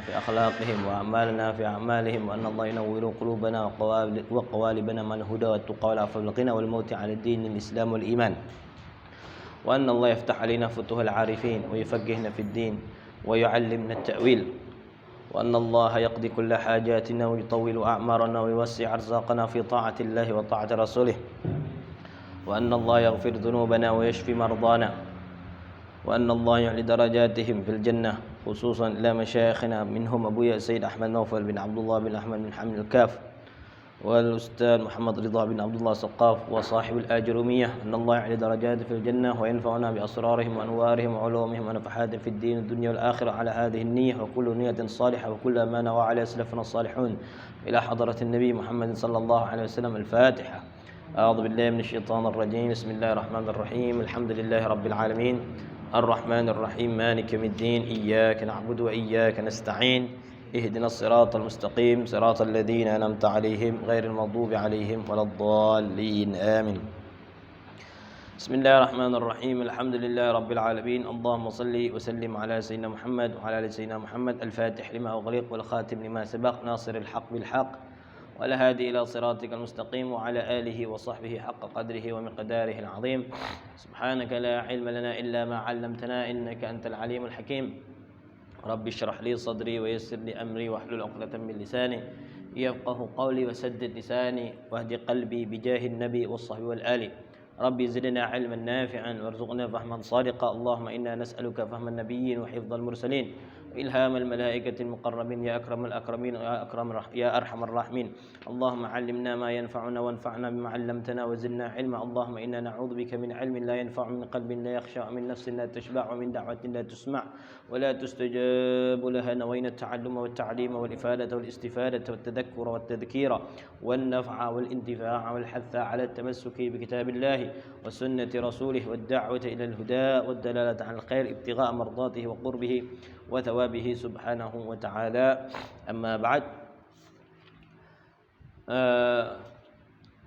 في أخلاقهم وأعمالنا في أعمالهم، وأن الله ينور قلوبنا وقوالبنا من الهدى والتقى والعفو والغنى والموت على الدين الإسلام والإيمان، وأن الله يفتح علينا فتوح العارفين ويفقهنا في الدين ويعلمنا التأويل، وأن الله يقضي كل حاجاتنا ويطول أعمارنا ويوسع أرزاقنا في طاعة الله وطاعة رسوله، وأن الله يغفر ذنوبنا ويشفي مرضانا، وأن الله يعلي درجاتهم في الجنة، خصوصا إلى مشايخنا منهم أبويا سيد أحمد نوفل بن عبد الله بن أحمد بن حمد الكاف، والأستاذ محمد رضا بن عبد الله سقاف وصاحب الآجرومية، أن الله يعلي درجاتهم في الجنة وينفعنا بأسرارهم وأنوارهم وعلومهم ونفحاتهم في الدين الدنيا والآخرة على هذه النية، وكل نية صالحة وكل ما نوى عليه سلفنا الصالحون إلى حضرة النبي محمد صلى الله عليه وسلم. الفاتحة. أعوذ بالله من الشيطان الرجيم. بسم الله الرحمن الرحيم. الحمد لله رب العالمين الرحمن الرحيم مالك يوم الدين، إياك نعبد وإياك نستعين، اهدنا الصراط المستقيم صراط الذين أنعمت عليهم غير المغضوب عليهم ولا الضالين، آمين. بسم الله الرحمن الرحيم. الحمد لله رب العالمين. اللهم صل وسلم على سيدنا محمد وعلى آل سيدنا محمد. الفاتح لما أغلق والخاتم لما سبق، ناصر الحق بالحق والهادي إلى صراطك المستقيم، وعلى آله وصحبه حق قدره ومقداره العظيم. سبحانك لا علم لنا إلا ما علمتنا إنك أنت العليم الحكيم. رب اشرح لي صدري ويسر لي أمري واحلل عقدة من لساني يفقه قولي وسدد لساني واهد قلبي بجاه النبي والصحب والآل. ربي زدنا علما نافعا وارزقنا فهما صادقا. اللهم إنا نسألك فهم النبيين وحفظ المرسلين وإلهام الملائكة المقربين يا أكرم الأكرمين يا أرحم الراحمين. اللهم علمنا ما ينفعنا وانفعنا بما علمتنا وزدنا علما. اللهم إنا نعوذ بك من علم لا ينفع، من قلب لا يخشع، من نفس لا تشبع، ومن دعوة لا تسمع ولا تستجاب لها. نوينا التعلم والتعليم والإفادة والاستفادة والتذكر والتذكير والنفع والانتفاع والحث على التمسك بكتاب الله وسنة رسوله والدعوة إلى الهدى والدلالة على الخير ابتغاء مرضاته وقربه وثوابه سبحانه وتعالى. أما بعد,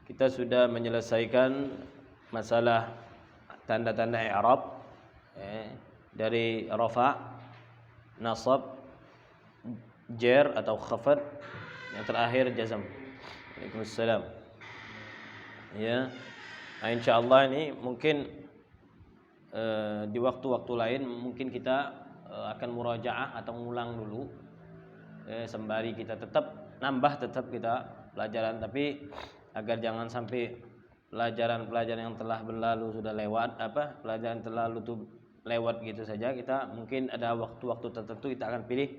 kita sudah menyelesaikan masalah tanda-tanda i'rab dari rafa, nasab, jar atau khafad, yang terakhir jazm. Waalaikumsalam. Ya, nah, insyaallah ini mungkin di waktu-waktu lain mungkin kita akan murajaah atau ngulang dulu, sembari kita tetap nambah kita pelajaran, tapi agar jangan sampai pelajaran-pelajaran yang telah berlalu sudah lewat, pelajaran terlalu itu lewat gitu saja. Kita mungkin ada waktu-waktu tertentu kita akan pilih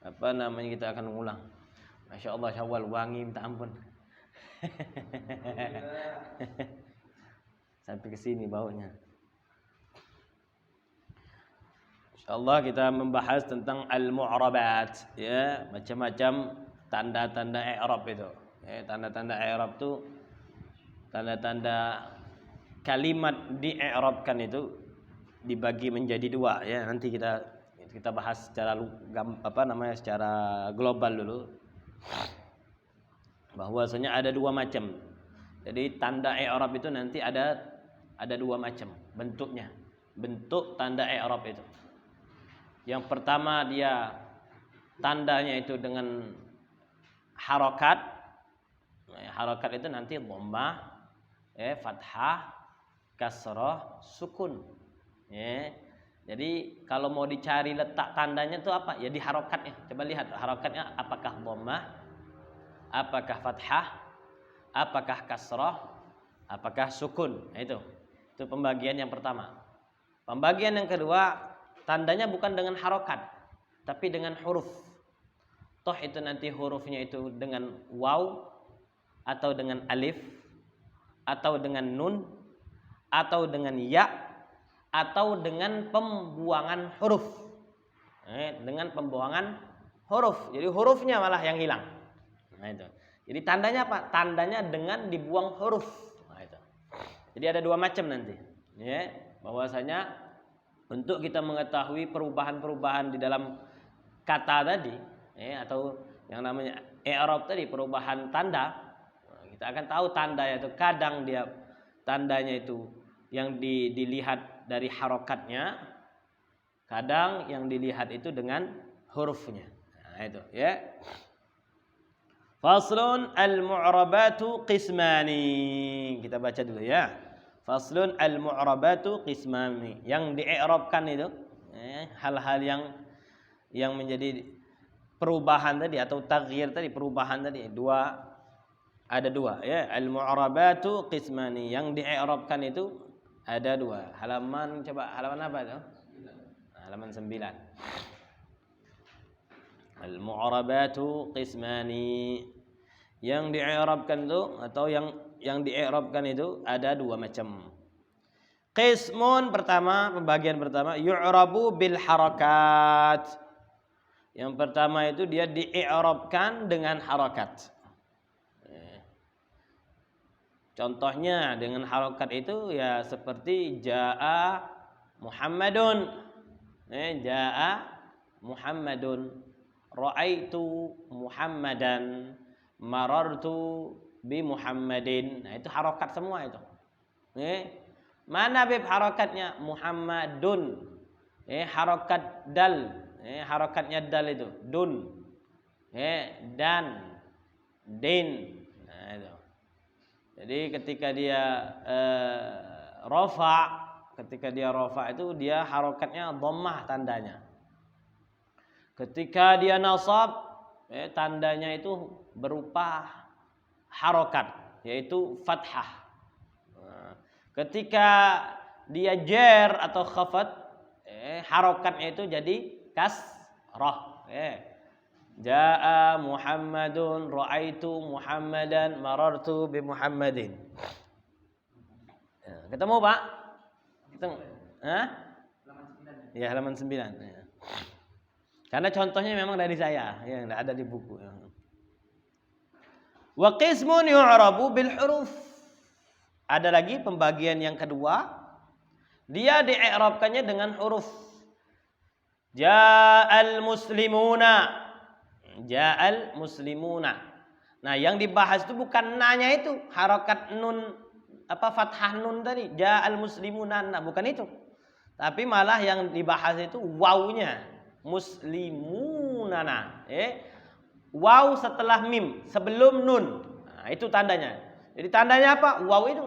kita akan mengulang. Masya Allah, Syawal wangi minta ampun. Sampai ke sini baunya. Insyaallah kita membahas tentang al-mu'rabat, ya, macam-macam tanda-tanda i'rab itu. Tanda-tanda i'rab itu tanda-tanda kalimat di-i'rabkan itu dibagi menjadi dua, ya. Nanti kita bahas secara secara global dulu. Bahwasanya ada dua macam. Jadi tanda i'rab itu nanti ada dua macam bentuknya. Bentuk tanda i'rab itu. Yang pertama dia tandanya itu dengan harokat. Harokat itu nanti dhammah, fathah, kasrah, sukun. Jadi kalau mau dicari letak tandanya itu apa? Ya di harokatnya. Coba lihat harokatnya apakah dhammah, apakah fathah, apakah kasrah, apakah sukun. Nah, itu pembagian yang pertama. Pembagian yang kedua, tandanya bukan dengan harokat, tapi dengan huruf. Toh itu nanti hurufnya itu dengan waw, atau dengan alif, atau dengan nun, atau dengan ya, atau dengan pembuangan huruf. Dengan pembuangan huruf. Jadi hurufnya malah yang hilang. Nah itu. Jadi tandanya apa? Tandanya dengan dibuang huruf. Nah itu. Jadi ada dua macam nanti. Ya, bahwasanya untuk kita mengetahui perubahan-perubahan di dalam kata tadi, atau yang namanya i'rab tadi, perubahan tanda, kita akan tahu tanda itu kadang dia tandanya itu yang dilihat dari harokatnya, kadang yang dilihat itu dengan hurufnya. itu ya. Faslun al-mu'rabatu qismani. Kita baca dulu ya. Faslun al-mu'rabatu qismani. Yang di-i'rabkan itu hal-hal yang menjadi perubahan tadi atau taghyir tadi, perubahan tadi ada dua ya. Al-mu'rabatu qismani. Yang di-i'rabkan itu ada dua. Halaman apa itu? Halaman 9. Al-mu'rabatu qismani. Yang di-i'rabkan itu atau yang di-i'rabkan itu ada dua macam. Qismun pertama, pembagian pertama, yu'rabu bil harakat. Yang pertama itu dia di-i'rabkan dengan harakat. Contohnya dengan harakat itu ya seperti jaa Muhammadun. Jaa Muhammadun. Ra'aitu Muhammadan, marartu bi Muhammadin. Nah, itu harokat semua itu. Mana bib harokatnya? Muhammadun. Harokat dal. Harokatnya dal itu dun. Dan din. Nah, itu. Jadi ketika dia rafa itu dia harokatnya dhammah tandanya. Ketika dia nasab, tandanya itu berupa harokat, yaitu fathah. Ketika dia jer atau khafat, harokatnya itu jadi kasrah. Jaa Muhammadun, ra'aitu Muhammadan, marartu bi Muhammadin. Ketemu Pak? Ketemu? Ya, halaman 9. Ya. Karena contohnya memang dari saya, yang tidak ada di buku. Wa qismun yu'rabu bil huruf. Ada lagi pembagian yang kedua, dia di-i'rabkannya dengan huruf. Ja'al muslimuna. Ja'al muslimuna. Nah, yang dibahas itu bukan nanya itu, harakat nun fathah nun tadi, ja'al muslimuna, nah, bukan itu. Tapi malah yang dibahas itu wawunya. Muslimunana, waw setelah mim sebelum nun, nah, itu tandanya. Jadi tandanya apa? Waw itu,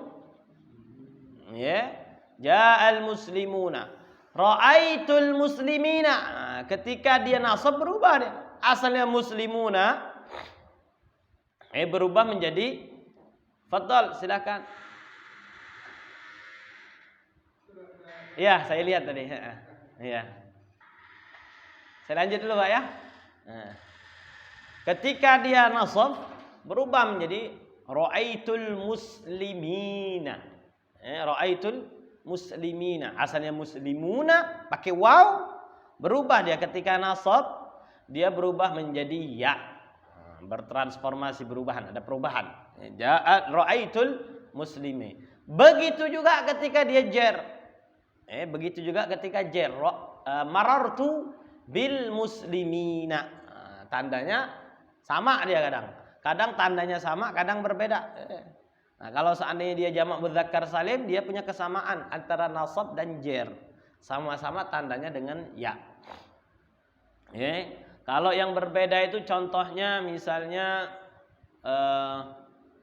ja'al muslimuna, ra'aitul muslimina. Nah, ketika dia nasab berubah dia. Asalnya muslimuna, berubah menjadi, fadhal silakan. Ya, saya lihat tadi. Ya. Saya lanjut dulu Pak ya. Nah, ketika dia nasab berubah menjadi ra'aitul muslimina. Ra'aitul muslimina. Asalnya muslimuna pakai waw, berubah dia ketika nasab dia berubah menjadi ya. Bertransformasi, ada perubahan. Ja'at ra'aitul muslimi. Begitu juga ketika dia jer. Marartu bil muslimina. Tandanya sama dia kadang tandanya sama, kadang berbeda. Nah, kalau seandainya dia jamak mudzakkar salim, dia punya kesamaan antara nasab dan jer, sama-sama tandanya dengan ya. Kalau yang berbeda itu contohnya misalnya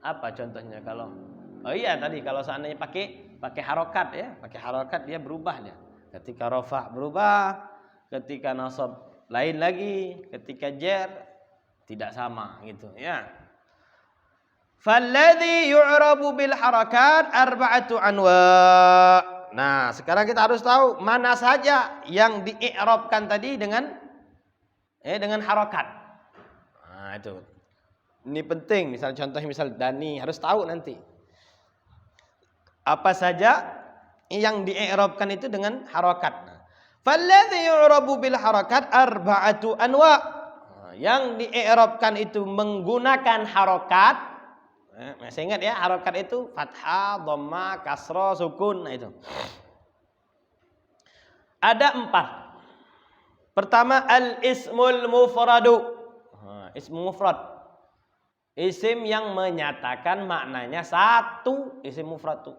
apa contohnya? Kalau seandainya pakai harokat pakai harokat dia berubah dia. Ketika rafa berubah, ketika nasab lain lagi, ketika jer tidak sama gitu ya. Falladhi yu'rabu bil harakat arba'atu anwa. Nah, sekarang kita harus tahu mana saja yang di-i'rabkan tadi dengan harakat. Nah, itu. Ini penting, contohnya Dani harus tahu nanti. Apa saja yang di-i'rabkan itu dengan harakat. Falladhi yu'rabu bil harakat arba'atu anwa. Yang di-i'rabkan itu menggunakan harakat. Masih ingat ya, harakat itu fathah, dhamma, kasra, sukun. Nah, itu. Ada 4. Pertama al-ismul mufradu. Ism mufrad. Isim yang menyatakan maknanya satu, isim mufrad itu.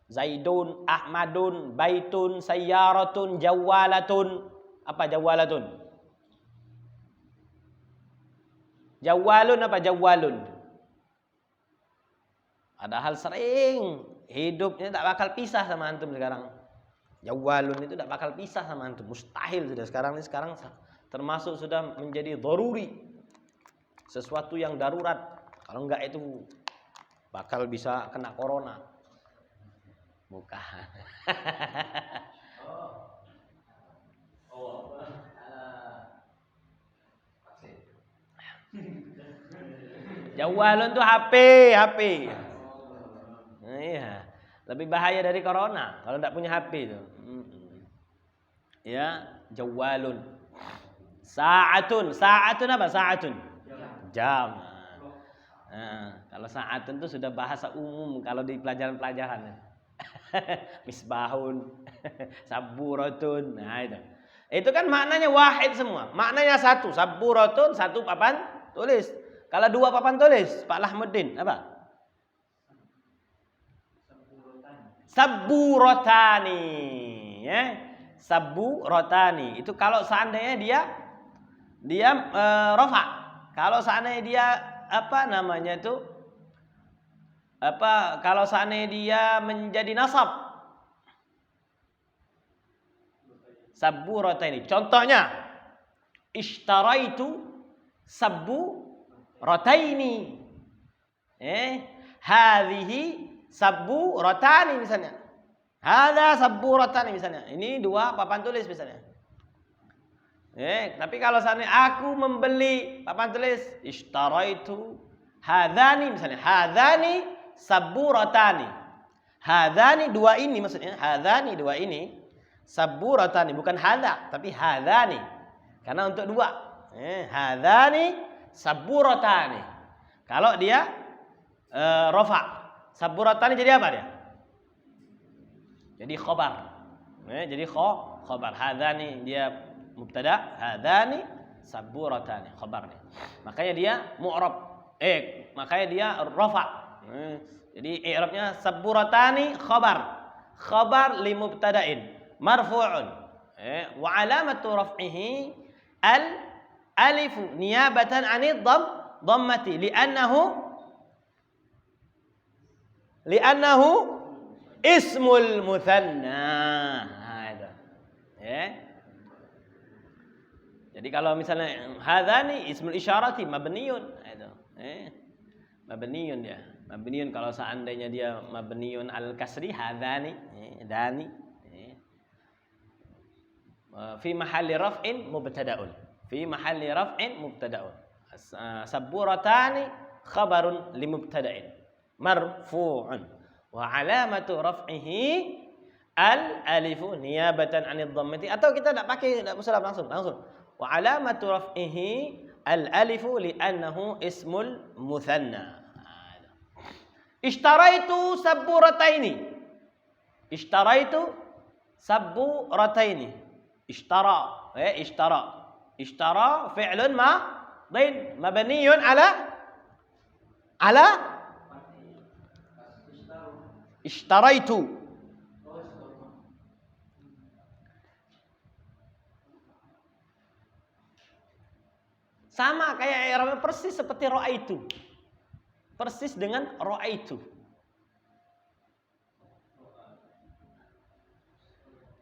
Zaidun, Ahmadun, Baitun, Sayyaratun, Jawalatun. Apa jawalatun? Jawalun apa jawalun? Padahal sering hidupnya tak bakal pisah sama antum sekarang. Jawalun itu tak bakal pisah sama antum, mustahil sudah sekarang termasuk sudah menjadi daruri. Sesuatu yang darurat. Kalau enggak itu bakal bisa kena corona. Bukan. Jawalun tuh HP. Iya, lebih bahaya dari corona kalau tidak punya HP itu. Ya, jawalun. Sa'atun apa? Sa'atun. Jam. Nah, kalau sa'atun itu sudah bahasa umum kalau di pelajaran-pelajaran. Misbahun, saburatun. Nah, itu. Itu kan maknanya wahid semua. Maknanya satu, saburatun, satu papan tulis. Kalau dua papan tulis, Pak Lahmuddin, apa? Saburotani. Ya. Saburotani. Itu kalau seandainya dia rofa. Kalau seandainya dia kalau seandainya dia menjadi nasab. Saburotani. Contohnya, ishtaraitu saburataini. Hadhihi saburatani misalnya. Hadza saburatani misalnya. Ini dua papan tulis misalnya. Tapi kalau seandainya aku membeli papan tulis ishtaraitu hadzani misalnya. Hadzani saburatani. Hadzani dua ini maksudnya. Hadzani dua ini saburatani, bukan hadza tapi hadzani. Karena untuk dua. Hadzani saburatani. Kalau dia rafa, saburatani jadi apa dia? Jadi khabar. Jadi khabar. Hadzani dia mubtada, hadzani saburatani khabarnya. Makanya dia mu'rab. Makanya dia rafa. Jadi i'rabnya saburatani khabar. Khabar li mubtada'in marfu'un. Wa alamatu raf'ihi al alif niyabatan 'anid dhammati li'annahu ismul muthanna. Jadi kalau misalnya hadzani ismul isyarati mabniyun itu. Mabniyun dia. Mabniyun kalau seandainya dia mabniyun al kasri hadzani dani. Fi mahalli raf'in mubtada'un. Fi mahalli raf'in mubtada'un. Saburatani khabarun li mubtada'in marfu'un wa alamatu raf'ihi al alifu niyabatan 'anid dhammati, atau kita tidak pakai, tidak usah langsung wa alamatu raf'ihi al alifu li'annahu ismul muthanna. Ishtaraitu saburataini. Ishtaraitu saburataini. Ishtara. Ishtara fi'lun madin mabniyun ala ishtaraitu. Sama kayak i'rabnya persis seperti ra'aitu. Persis dengan ra'aitu.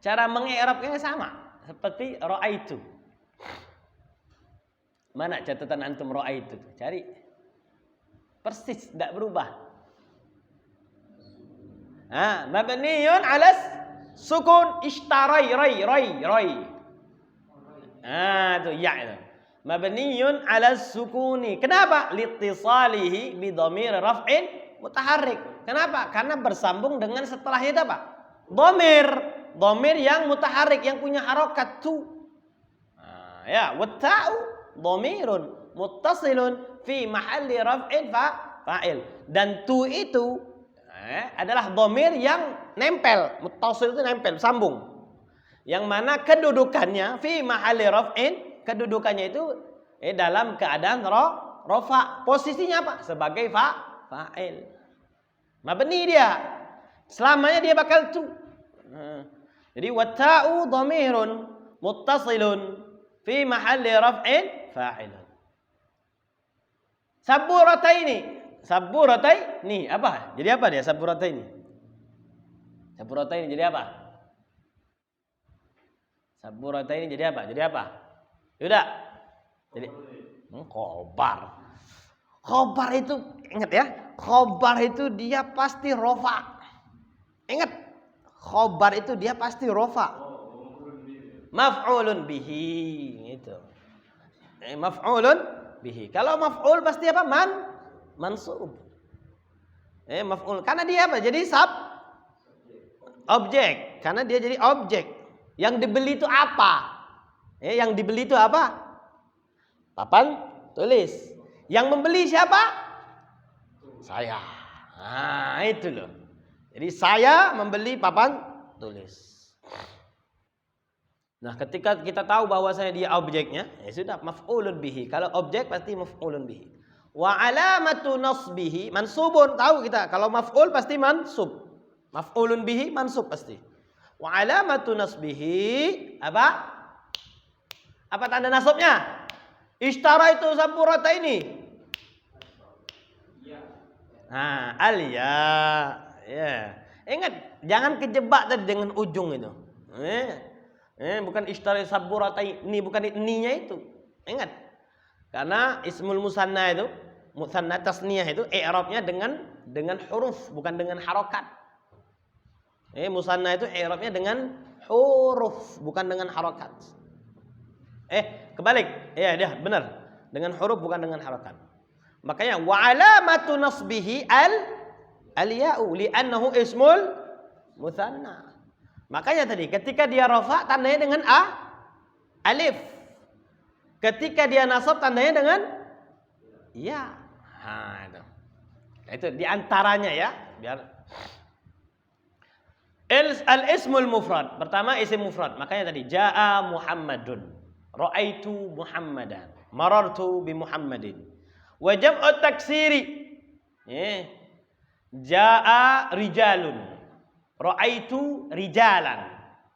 Cara mengi'rabnya sama seperti ra'aitu. Mana catatan antum ra'aitu? Cari. Persis, tidak berubah. Mabniyun 'alas sukun ishtarai rai. Itu ya itu. Mabniyun 'alas sukuni. Kenapa? Liittisalihi bi dhamir raf'in mutaharrik. Kenapa? Karena bersambung dengan setelahnya itu apa? Dhamir yang mutaharrik, yang punya harokat tu. Watta'u dhamirun muttasilun fi mahalli raf'in fa'il. Dan tu itu adalah dhamir yang nempel. Muttasil itu nempel, sambung. Yang mana kedudukannya fi mahalli raf'in, kedudukannya itu dalam keadaan rafa. Posisinya apa? Sebagai fa'il. Mabni dia. Selamanya dia bakal tu. Jadi watta'u dhamirun muttasilun fi mahalli raf'in fa'ilun. Saburataini. Saburataini apa? Jadi apa dia saburataini? Saburataini jadi apa? Saburataini jadi apa? Jadi apa? Yuda. Jadi khobar. Khobar itu ingat ya. Khobar itu dia pasti rofa. Ingat. Khobar itu dia pasti rofa. Maf'ulun bihi gitu. Maf'ulun bihi. Kalau maf'ul pasti apa? Mansub. Maf'ul karena dia apa? Jadi objek. Karena dia jadi objek. Yang dibeli itu apa? Yang dibeli itu apa? Papan tulis. Yang membeli siapa? Saya. Nah, itu loh. Jadi saya membeli papan tulis. Nah, ketika kita tahu bahwasanya dia objeknya, ya sudah maf'ulun bihi. Kalau objek pasti maf'ulun bihi. Wa alamatu nasbihi mansubun. Tahu kita kalau maf'ul pasti mansub. Maf'ulun bihi mansub pasti. Wa alamatu nasbihi apa? Apa tanda nasabnya? Ishtara itu saburata ini. Nah, al-ya. Ya. Ingat, jangan kejebak tadi dengan ujung itu. Bukan ishtara saburata ini, bukan ni-nya itu. Ingat. Karena ismul musanna itu, musanna tasniyah itu i'rabnya dengan huruf, bukan dengan harokat. Musanna itu i'rabnya dengan huruf, bukan dengan harokat. Kebalik. Ya, dia benar. Dengan huruf bukan dengan harokat. Makanya wa alamatu nasbihi al-ya'u li'annahu ismul musanna. Makanya tadi ketika dia rafa tandanya dengan alif. Ketika dia nasab tandanya dengan ya. Nah, itu di antaranya ya, biar al-ismul mufrad. Pertama isim mufrad. Makanya tadi jaa Muhammadun, ra'aitu Muhammadan, marartu bi Muhammadin. Wa jam'u taksiri. Jaa rijalun, ra'aitu rijalan,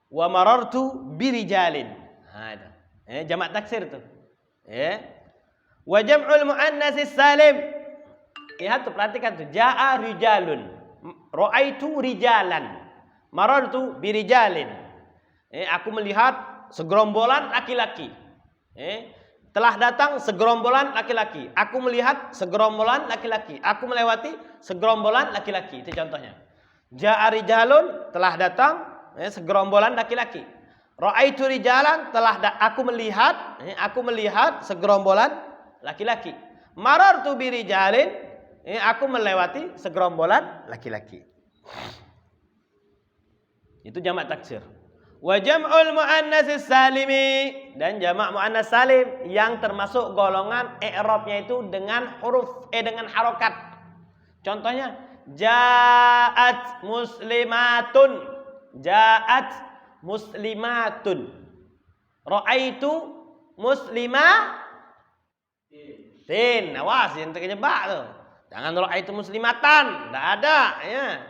wa marartu bi rijalin. Nah, itu. Jamak taksir itu. Wa jam'ul muannatsis salim. Lihat tuh, perhatikan tuh. Jaa rijalun, ra'aitu rijalan, marartu birijalin. Aku melihat segerombolan laki-laki. Telah datang segerombolan laki-laki. Aku melihat segerombolan laki-laki. Aku melewati segerombolan laki-laki. Itu contohnya. Ja'a rijalun, telah datang segerombolan laki-laki. Ra'aitu rijalan, aku melihat segerombolan laki-laki. Marartu birijalin, aku melewati segerombolan laki-laki. Itu jamak taksir. Wa jam'ul muannatsis salimi, dan jamak muannas salim yang termasuk golongan i'rabnya itu dengan huruf dengan harokat. Contohnya ja'at muslimatun, ja'at muslimatun, ra'aitu muslimatin. Awas yang terjebak tuh. Jangan ra'aitu muslimatan, enggak ada ya.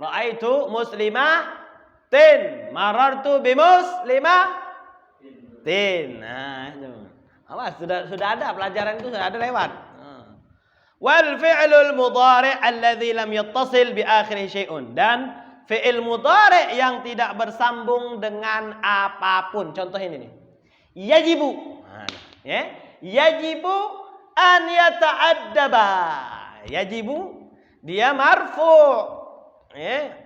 Ra'aitu muslimatin, marartu bimuslimatin. Nah, itu. Awas, sudah ada pelajaran itu, sudah ada lewat. Wal fi'lul mudhari' alladhi lam yattasil bi akhirih syai'un, dan fi'il mudhari' yang tidak bersambung dengan apapun. Contoh ini nih. Yajibu. Ya. Yajibu an yata'addaba. Yajibu dia marfu'. Ya.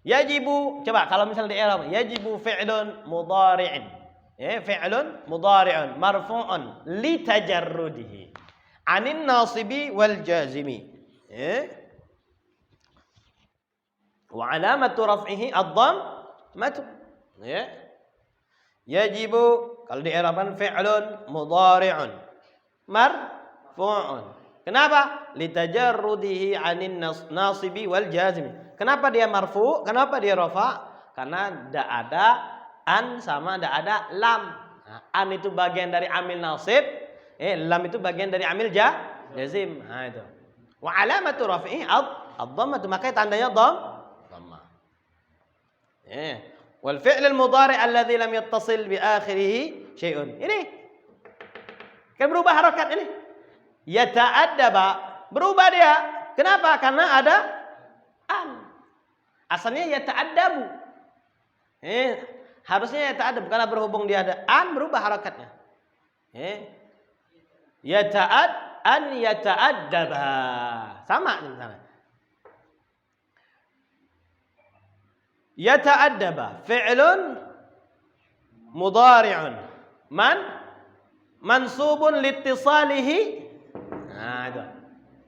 Yajibu, coba kalau misalnya di i'rab, yajibu fi'lun mudhari'in. Fi'lun mudhari'un marfu'un li tajarrudihi anin nasibi wal jazimi. Wa alamatu raf'ihi ad-dhammatu. Yajibu kalau di i'raban fi'lun mudhari'un marfu'un. Kenapa? Li tajarrudihi anin nasibi wal jazimi. Kenapa dia marfu? Kenapa dia rafa? Karena tidak ada an sama tidak ada lam. Nah, an itu bagian dari amil nasib, lam itu bagian dari amil jazim. Nah, itu. Wa alamatu raf'ihi ad-dhammah, makanya tandanya dhammah. Wal fi'l al-mudhari' alladhi lam yattasil bi akhirih syai'un. Ini kan berubah harakat ini. Yata'addaba, berubah dia. Kenapa? Karena ada an. Asalnya yata'addabu. Harusnya yata'addab, karena berhubung dia ada an, berubah harakatnya. Yata'addaba. Sama misalnya. Yata'addaba fi'lun mudhari'un mansubun liittisalihi. Nah, itu.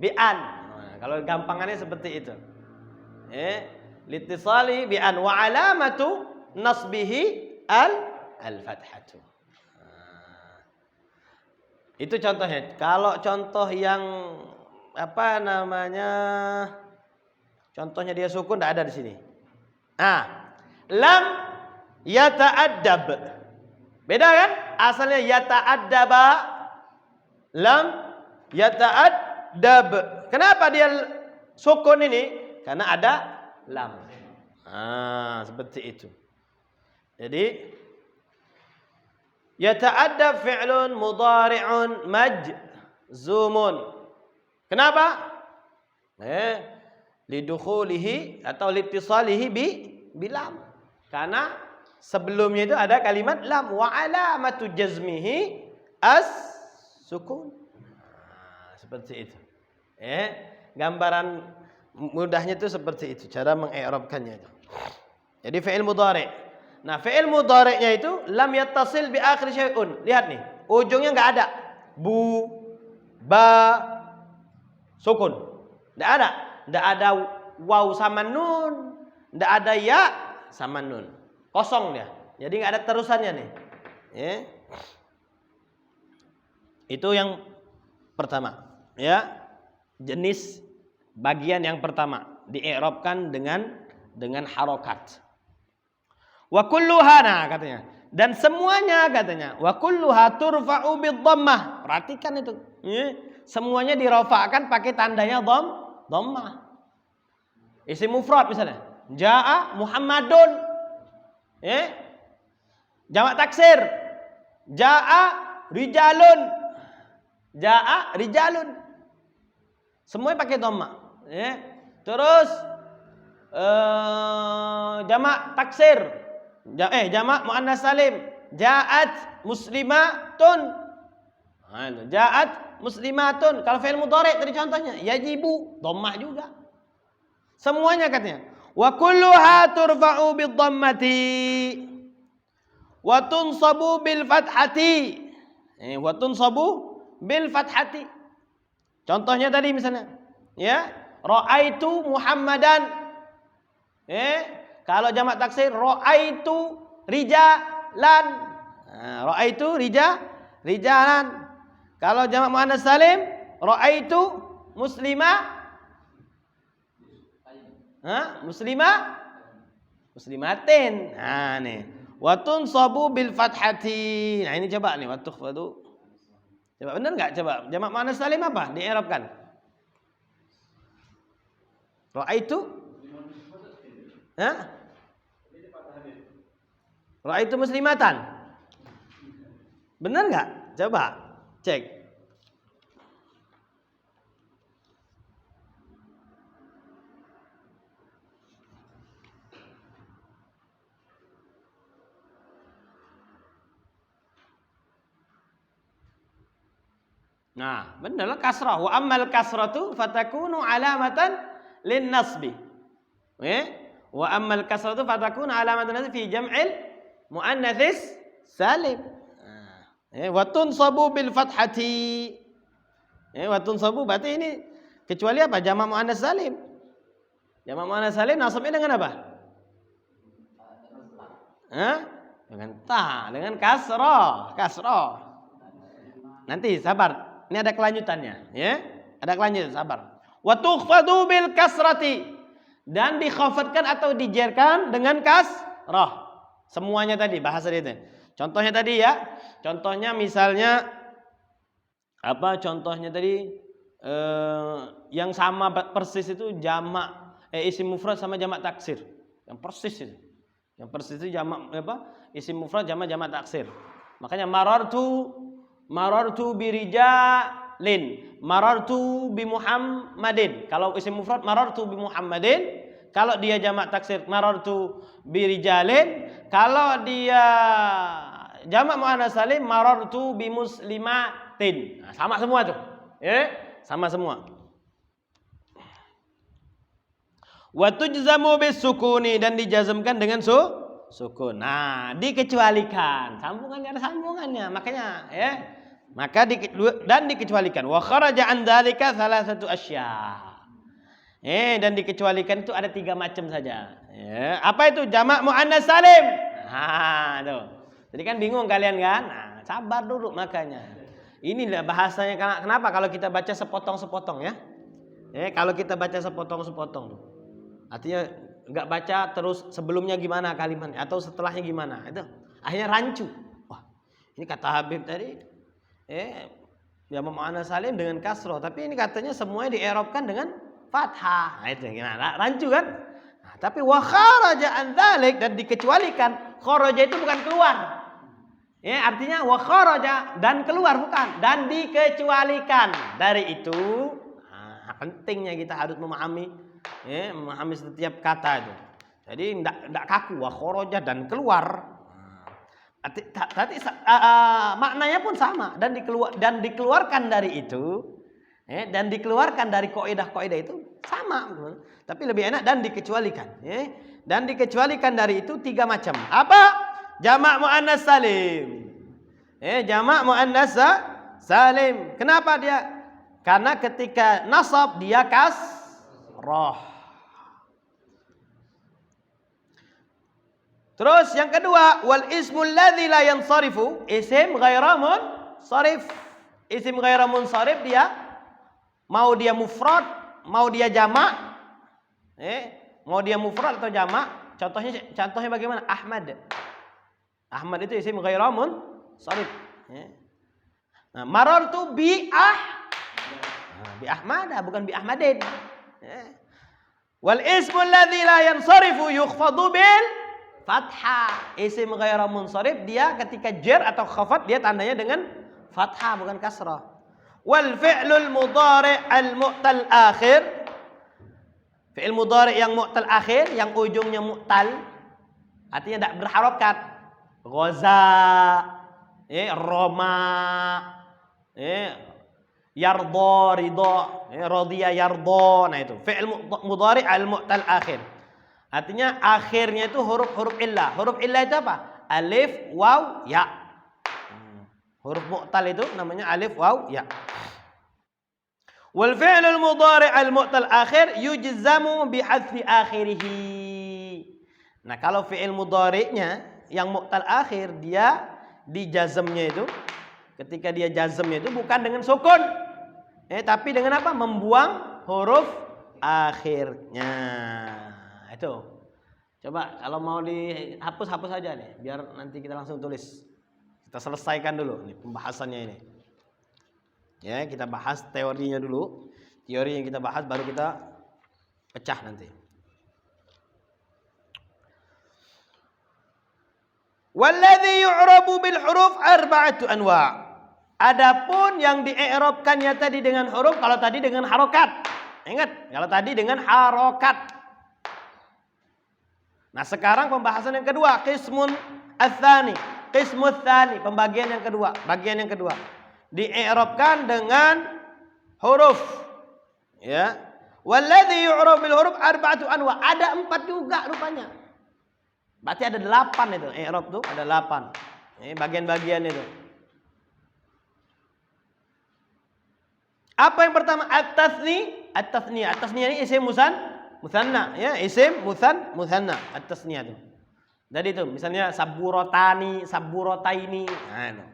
Bi'an. Nah, kalau gampangannya seperti itu. Liittisalihi bi'an wa alamatu nasbihi al-fathatu. Nah, itu contohnya. Kalau contoh yang apa namanya? Contohnya dia sukun tidak ada di sini. Lam yata'addab. Beda kan? Asalnya yata'addaba. Lam yata'addab. Kenapa dia sukun ini? Karena ada lam. Seperti itu. Jadi yata'addab fi'lun mudhari'un majzumun. Kenapa? Lidukhulihi atau liittisalihi bilam. Karena sebelumnya itu ada kalimat lam wa alamatu jazmihi as-sukun. Seperti itu. Gambaran mudahnya itu seperti itu, cara mengi'rabkannya itu. Jadi fi'il mudhari'. Nah, fi'il mudhari'nya itu lam yattasil bi akhir syai'un. Lihat nih, ujungnya enggak ada. Bu, ba, sukun. Enggak ada. Tidak ada waw sama nun, tidak ada ya sama nun, kosong dia. Jadi nggak ada terusannya nih. Itu yang pertama, ya, jenis bagian yang pertama dii'rabkan dengan harokat. Wa kulluha, nah katanya, dan semuanya katanya, wa kulluha turfa'u bid-dhammah. Perhatikan itu, semuanya dirafa'kan pakai tandanya dhammah. Isim mufrad misalnya, jaa Muhammadun. Jamak taksir, jaa rijalun. Jaa rijalun. Semuanya pakai dhammah. Terus jamak taksir, jamak muannas salim, jaat muslimatun. Jaat muslimatun. Kalau fi'il mudhari' tadi contohnya yajibu, dhammah juga. Semuanya katanya. Wa kulluha turfa'u bid-dhammati wa tunsabu bil fathati. Wa tunsabu bil fathati. Contohnya tadi misalnya, ya, ra'aitu Muhammadan. Kalau jamak taksir ra'aitu rijalan. Ra'aitu rijalan. Kalau jamak muannas salim, ra'aitu muslimatin. Nah, nih. Wa tunsabu bil fathati. Nah, ini coba nih, wa tukhfadu. Coba benar enggak? Coba. Jamak muannas salim apa? Di'irabkan. Ra'aitu? Ra'aitu muslimatan. Benar enggak? Coba cek. Nah, benar kasrah. Wa ammal kasratu fatakunu alamatan lin nasbi. Wa ammal kasratu fatakunu alamatan nasbi fi jam'il muannatsis salim. Wa tunsabu bil fathati. Wa tunsabu berarti ini kecuali apa? Jamak muannas salim. Jamak muannas salim nasabnya dengan apa? Dengan ta, dengan kasrah. Nanti sabar. Ini ada kelanjutannya, ya. Ada kelanjutan, sabar. Wa tukhfadu bil kasrati, dan dikhafadkan atau dijerkan dengan kasrah. Semuanya tadi bahasa dia itu. Contohnya tadi ya. Contohnya misalnya apa? Contohnya tadi yang sama persis itu jamak isim mufrad sama jamak taksir. Yang persis itu. Yang persis itu jamak apa? Isim mufrad jamak taksir. Makanya marartu birijalin. Marartu bi Muhammadin. Kalau isim mufrad marartu bi Muhammadin. Kalau dia jamak taksir marartu bi rijalin. Kalau dia jamak muannas salim marartu bi muslimatin. Nah, sama semua tuh. Sama semua. Wa tujzamu bis sukuni, dan dijazmkan dengan sukun. Nah, dikecualikan. Sambungannya ada sambungannya. Makanya dan dikecualikan. Wa kharaja an dzalika salasatu asya. Dan dikecualikan itu ada 3 macam saja. Apa itu? Jamak muannas salim. Nah, tuh. Jadi kan bingung kalian kan? Nah, sabar dulu makanya. Inilah bahasanya. Kenapa kalau kita baca sepotong-sepotong ya? Kalau kita baca sepotong-sepotong tuh. Artinya enggak baca terus sebelumnya gimana kalimatnya atau setelahnya gimana. Itu akhirnya rancu. Wah, ini kata Habib tadi jamak muannas salim dengan kasroh, tapi ini katanya semuanya di-i'rabkan dengan fathah. Nah, itu gimana? Rancu kan? Nah, tapi wa kharaja an dzalik, dan dikecualikan. Kharaja itu bukan keluar. Artinya wa kharaja dan keluar, bukan, dan dikecualikan. Dari itu pentingnya kita harus memahami setiap kata itu. Jadi enggak kaku, wa kharaja dan keluar. Tadi maknanya pun sama, dan dikeluarkan dari itu, dan dikeluarkan dari kaidah-kaidah itu sama, tapi lebih enak dan dikecualikan. Dan dikecualikan dari itu 3 macam. Apa? Jamak muannas salim. Jamak muannas salim. Kenapa dia? Karena ketika nasab dia kasrah. Terus yang kedua, wal ismul ladzi la yansarifu, isim ghaira munsharif. Isim ghaira munsharif dia mau dia mufrad, mau dia jamak. Mau dia mufrad atau jamak. Contohnya bagaimana? Ahmad. Ahmad itu isim ghaira munsharif. Nah, marartu bi Ahmad, bukan bi Ahmadin. Wal ismul ladzi la yansarifu yukhfadu bil fathah. Isim ghaira munsharif dia ketika jar atau khafat dia tandanya dengan fathah bukan kasrah. Wal fi'lul mudhari' al mu'tal akhir. Fi'il mudhari' yang mu'tal akhir, yang ujungnya mu'tal, artinya tidak berharokat. Ghaza, Roma, yarda, ridha, radiya, yarda. Nah itu fi'il mudhari' al mu'tal akhir. Artinya akhirnya itu huruf-huruf illah. Huruf illah itu apa? Alif, waw, ya. Huruf mu'tal itu namanya alif, waw, ya. Wal fi'lul mudhari' al mu'tal akhir yujzamu bi hadfi akhirih. Nah, kalau fi'il mudhari'nya yang mu'tal akhir dia di jazmnya itu, ketika dia jazmnya itu bukan dengan sukun. Tapi dengan apa? Membuang huruf akhirnya. Itu. Coba kalau mau dihapus aja nih, biar nanti kita langsung tulis. Kita selesaikan dulu nih pembahasannya ini. Kita bahas teorinya dulu. Teori yang kita bahas baru kita pecah nanti. Walladzi yu'rabu bil huruf arba'atu anwa'. Adapun yang di-i'rabkannya tadi dengan huruf, kalau tadi dengan harokat. Ingat, kalau tadi dengan harokat. Nah, sekarang pembahasan yang kedua, qismun ats-tsani. Qismus tsani, pembagian yang kedua, bagian yang kedua. Di-i'rabkan dengan huruf. Ya. Walladzi yu'rabu bil huruf arba'atu anwa'. Ada 4 juga rupanya. Berarti ada 8 itu. I'rab tuh ada 8. Ini bagian-bagian itu. Apa yang pertama? At-tasni. At-tasniyah. At-tasniyah ini isim musanna, ya, isim musanna, at-tasniyah itu. Jadi itu misalnya saburotani, saburotaini. Nah, itu.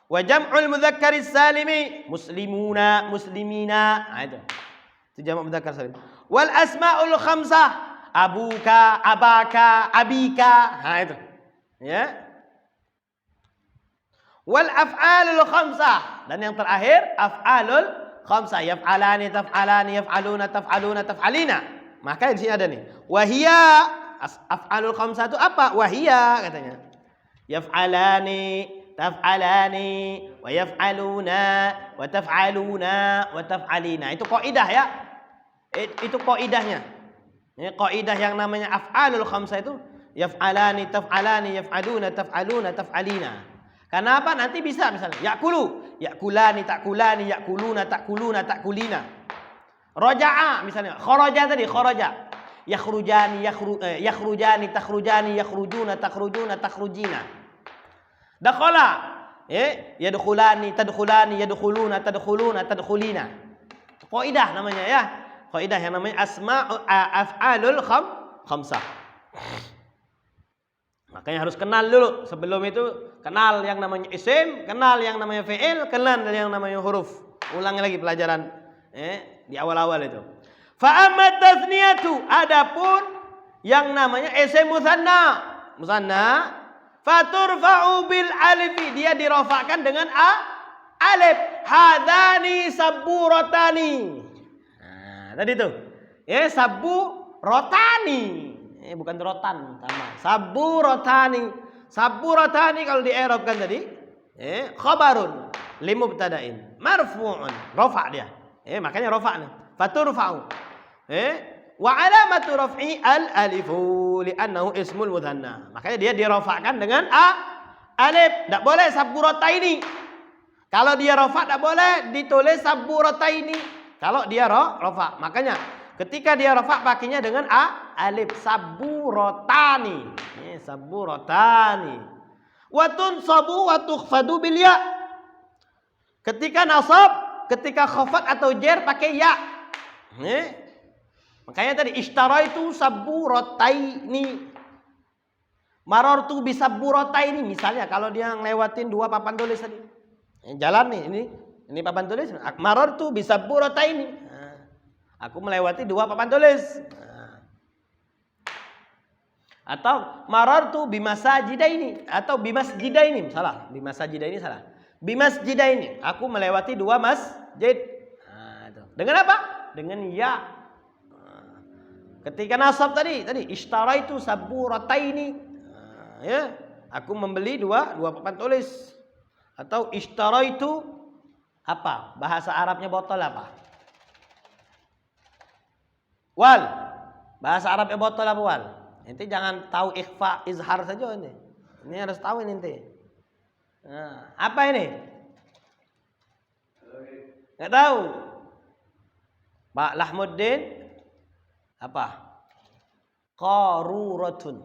Wa jam'ul mudzakkaris salimi muslimuna, muslimina. Nah, itu jamak mudzakkar salim. Wal asmaul khamsah abuka, abaka, abika. Nah, itu. Ya. Wal af'alul khamsah, dan yang terakhir af'alul khamsah, yaf'alani, taf'alani, yaf'aluna, taf'aluna, taf'alina. Maka di sini ada nih. Wahia, af'alul khamsah itu apa? Wahia katanya. Yaf'alani, taf'alani, wa yaf'aluna, wa taf'aluna, wa taf'alina. Itu kaidah ya. Itu kaidahnya. Ini kaidah yang namanya af'alul khamsah itu yaf'alani, taf'alani, yaf'aluna, taf'aluna, taf'alina. Kenapa? Nanti bisa misalnya ya'kulu, ya'kulani, ta'kulani, ya'kuluna, ta'kuluna, ta'kulina. Raja'a misalnya, kharaja tadi, kharaja. Yakhrujani, yakhrujani, takhrujani, yakhrujuna, takhrujuna, takhrujina. Dakhala, yadkhulani, tadkhulani, yadkhuluna, tadkhuluna, tadkhulina. Kaidah namanya ya. Kaidah yang namanya af'alul khamsah. Makanya harus kenal dulu. Sebelum itu kenal yang namanya isim, kenal yang namanya fi'il, kenal yang namanya huruf. Ulangi lagi pelajaran di awal-awal itu. Fa amma tasniyatu, adapun yang namanya isim musanna faturfa'u bil alifi, dia dirafa'kan dengan alif. Hadani saburatani. Nah, tadi tuh. Saburotani. Bukan rotan, sama. Saburotani. Saburotani kalau di-i'rabkan tadi, khabarun limubtada'in marfu'un, rafa' dia. Makanya rafa' nih. Faturfa'u. Wa alamatu raf'i al-alifu li'annahu ismul mudhanna. Makanya dia dirafa'kan dengan alif. Enggak boleh saburataini. Kalau dia rafa' enggak boleh ditulis saburataini. Kalau dia rafa'. Makanya ketika dia rafa' pakainya dengan alif, saburotani. Saburotani. Wa tunsabu wa tukhfadu bil ya. Ketika nasab, ketika khafat atau jar pakai ya. Makanya tadi ishtaraitu saburataini. Marartu bisaburataini. Misalnya kalau dia ngelewatin dua papan tulis tadi. Jalan nih, ini papan tulis. Marartu bisaburataini. Aku melewati dua papan tulis. Atau marartu bimasajidaini atau bimasjidaini. Salah, bimasajidaini salah. Bimasjidaini. Aku melewati dua masjid. Dengan apa? Dengan ya. Ketika nasab tadi ishtaraitu saburataini. Aku membeli dua papan tulis. Atau ishtaraitu apa? Bahasa Arabnya botol apa? Wal. Bahasa Arabnya botol apa wal? Inti jangan tahu ikhfa, izhar saja ini. Ini harus tahu ini inti. Nah, apa ini? Enggak tahu. Pak Lahmuddin apa? Qaruratun.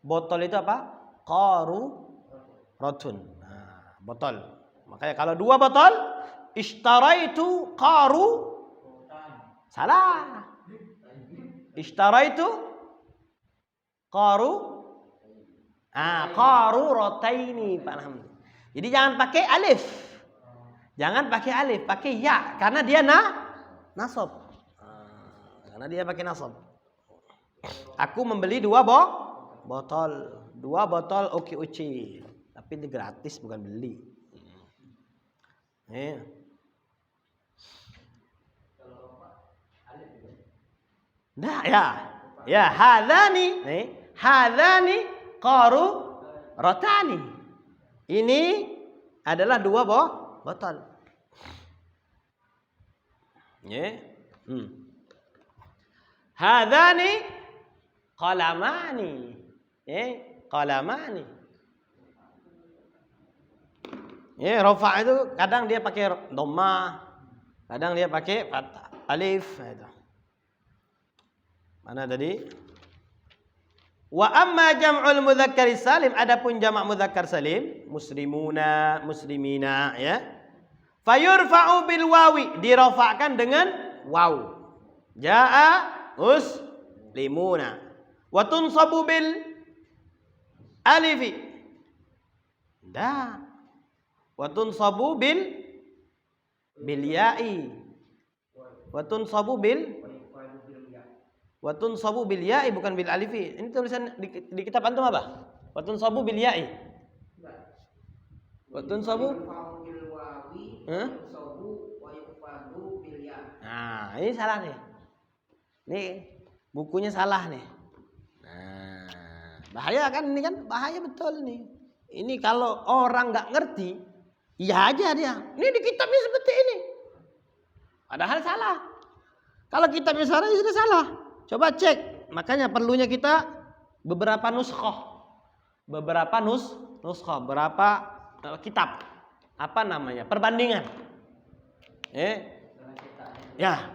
Botol itu apa? Qaruratun. Nah, botol. Makanya kalau dua botol, ishtaraitu salah. Ishtaraitu qarurataini, Pak Alhamdulillah. Jadi jangan pakai alif. Jangan pakai alif, pakai ya karena dia nasab. Karena dia pakai nasab. Aku membeli dua botol. Dua botol oke-oce. Tapi ini gratis bukan beli. Nah ya. Ya, hadani qaruratani. Ini adalah dua botol. Hadani qalamani. Qalamani. Rafa' itu kadang dia pakai dhammah, kadang dia pakai fathah, alif itu. Mana tadi? Wa amma jam'ul mudzakkar salim, adapun jamak mudzakkar salim, muslimuna, muslimina ya. Fayurfa'u bil wawi, dirafa'kan dengan waw. Jaa muslimuna. Wa tunsabu bil alifi. Da. Wa tunsabu bil ya'i. Wa tunsabu bil ya'i bukan bil alifi. Ini tulisan di kitab antum apa? Wa tunsabu bil ya'i. Wa tunsabu bil wawi, tunsabu wa yufadu bil ya'. Nah, ini salah nih. Nih, bukunya salah nih. Nah, bahaya kan ini kan? Bahaya betul nih. Ini kalau orang nggak ngerti, iya aja dia. Ini di kitabnya seperti ini. Padahal salah. Kalau kitabnya salah, ya sudah salah. Coba cek. Makanya perlunya kita beberapa nuskhoh. Beberapa nuskhoh. Berapa kitab. Apa namanya? Perbandingan. Ya,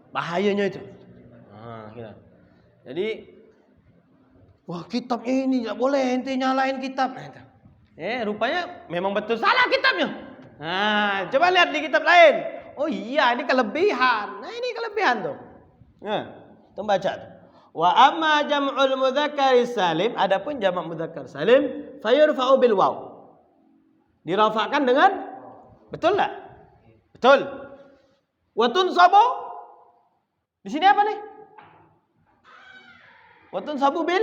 bahayanya itu. Nah, gitu. Jadi, wah kitabnya ini nggak boleh ente nyalain kitab. Rupanya memang betul salah kitabnya. Nah, coba lihat di kitab lain. Oh iya, ini kelebihan. Nah, ini kelebihan tuh. Nah, kita baca tuh. Wa amma jam'ul mudzakkar salim, adapun jamak mudzakkar salim, fayurfa'u bil waw. Dirafa'kan dengan betul enggak? Betul. Wa tunsabu. Di sini apa nih? Wa tunsabu bil.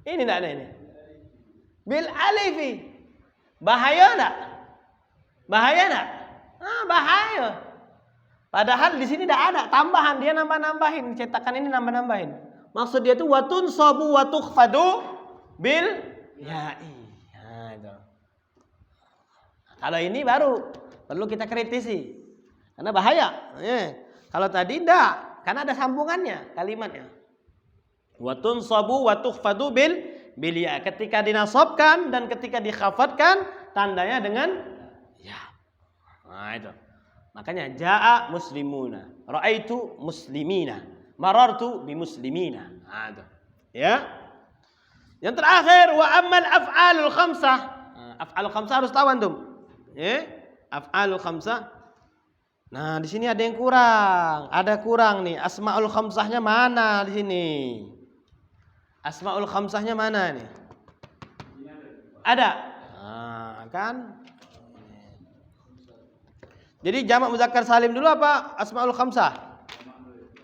Ini enggak ada ini. Bil alifi. Bahaya enggak? Bahaya enggak? Bahaya. Padahal di sini tidak ada tambahan, dia nambah-nambahin, cetakan ini nambah-nambahin. Maksud dia itu watun sabu watukhfadu bil ya'i. Nah, itu. Kalau ini baru perlu kita kritisi. Karena bahaya. Kalau tadi enggak, karena ada sambungannya kalimatnya. Watun sabu watukhfadu bil ya. Ketika dinasabkan dan ketika dikhafadkan tandanya dengan ya. Nah, itu. Makanya jaa muslimuna, raaitu muslimina, marartu bi muslimina. Nah, itu. Ya. Yang terakhir wa ammal af'alul khamsah. Af'alul khamsah harus tahu antum. Af'alul khamsah. Nah, di sini ada yang kurang. Ada kurang nih. Asmaul khamsahnya mana di sini? Asmaul khamsahnya mana nih? Ada. Nah, kan? Jadi jamak muzakkar salim dulu apa asmaul khamsah?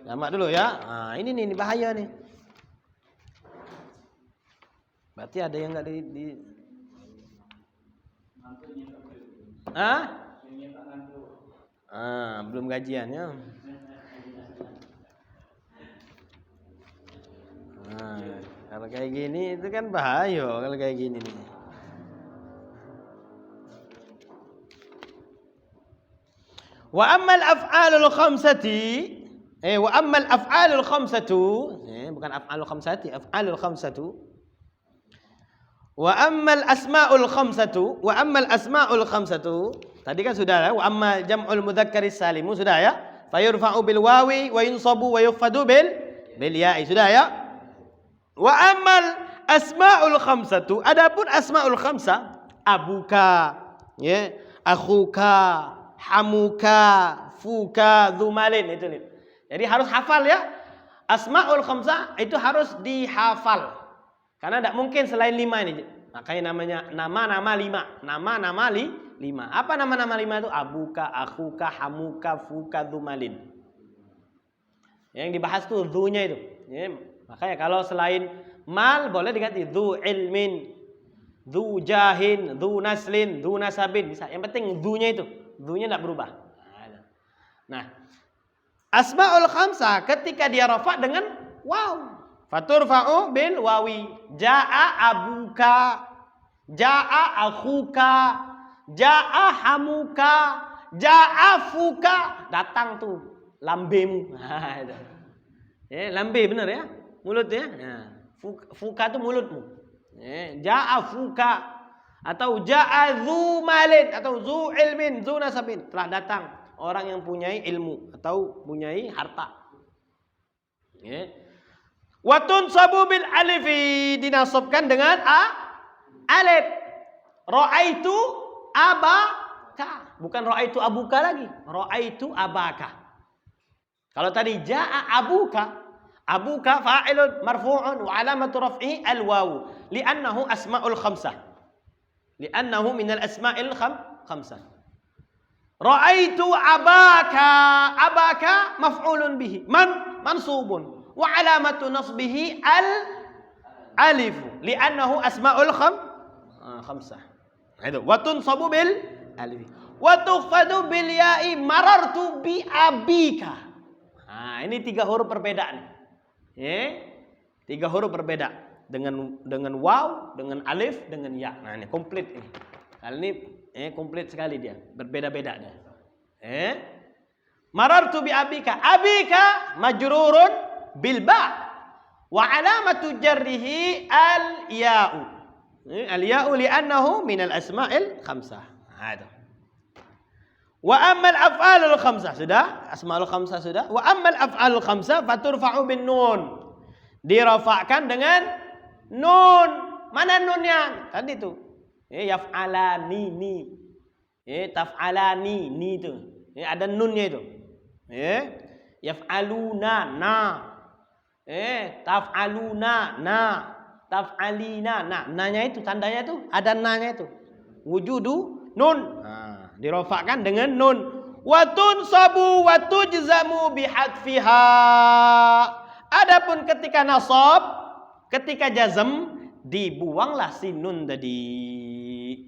Jamak dulu ya. Nah, ini nih bahaya nih. Berarti ada yang enggak di belum gajiannya. Kalau kayak gini itu kan bahaya kalau kayak gini nih. Wa ammal af'alul khamsati wa ammal af'alul khamsatu bukan af'alul khamsati, af'alul khamsatu. Wa ammal asma'ul khamsatu wa ammal asma'ul khamsatu. Tadi kan sudah ya, wa amma jam'ul mudzakkaris salimu sudah ya. Fayurfa'u bil wawi wa yunsabu wa yukhfadu bil ya'i sudah ya. Wa ammal asma'ul khamsatu, adapun asma'ul khamsah abuka ya, akhuka, hamuka, fuka, dzumalin itu nih. Jadi harus hafal ya. Asmaul khamsah itu harus dihafal. Karena tidak mungkin selain 5 ini. Makanya namanya nama-nama 5. Nama-nama 5. Apa nama-nama 5 itu? Abuka, akhuka, hamuka, fuka, dzumalin. Yang dibahas tuh dzunya itu. Ya, makanya kalau selain mal boleh diganti dzu ilmin, dzu jahin, dzu naslin, dzu nasabin bisa. Yang penting dzunya itu. Dzunya tidak berubah. Nah, asmaul khamsah ketika dia rafa dengan waw, faturfa'u bil wawi. Jaa abuka, jaa akhuka, jaa hamuka, jaa fuka. Datang tuh lambemu. Lambe benar ya, mulut ya. Fuka itu mulutmu. Jaa fuka. Atau ja'a dzu malin atau dzu ilmin, dzu nasabin, telah datang orang yang punyai ilmu atau punyai harta. Wa tunsabu bil alifi, dinasabkan dengan alif. Ra'aitu abaka, bukan ra'aitu abuka lagi, ra'aitu abaka. Kalau tadi ja'a abuka, abuka fa'ilun marfu'un wa alamatu raf'i al-waw li'annahu asma'ul khamsah. Li'annahu minal asma'il khamsah. Ra'aitu abaka, abaka maf'ulun bihi, mansubun wa alamatu nasbihi al-alif li'annahu asma'ul khamsah. Itu wa tunsabu bil alif wa tukhfadu bil ya'i, marartu bi abika. Nah, ini 3 huruf berbeda nih. 3 huruf berbeda. dengan waw, dengan alif, dengan ya. Nah, ini komplit ini. Kali ini komplit sekali dia, berbeda-beda dia. Marartu bi abika. Abika majrurun bil ba. Wa alamatu jarrihi al ya'u. Al ya'u li'annahu min al asma'il khamsah. Ada. Wa ammal af'alul khamsah sudah, asmaul khamsah sudah. Wa ammal af'alul khamsah faturfa'u bin nun. Dirafa'kan dengan nun. Mana nunnya? Tadi itu. Yaf'alani ni. Taf'alani ni itu. Ada nunnya itu. Yaf'aluna na. Taf'aluna na. Taf'alina na. Nanya itu tandanya itu ada nanya itu. Wujudu nun. Nah, dirafa'kan dengan nun. Wa tunsabu wa tujzamu bihadfiha. Adapun ketika nasab, ketika jazm, dibuanglah si nun tadi.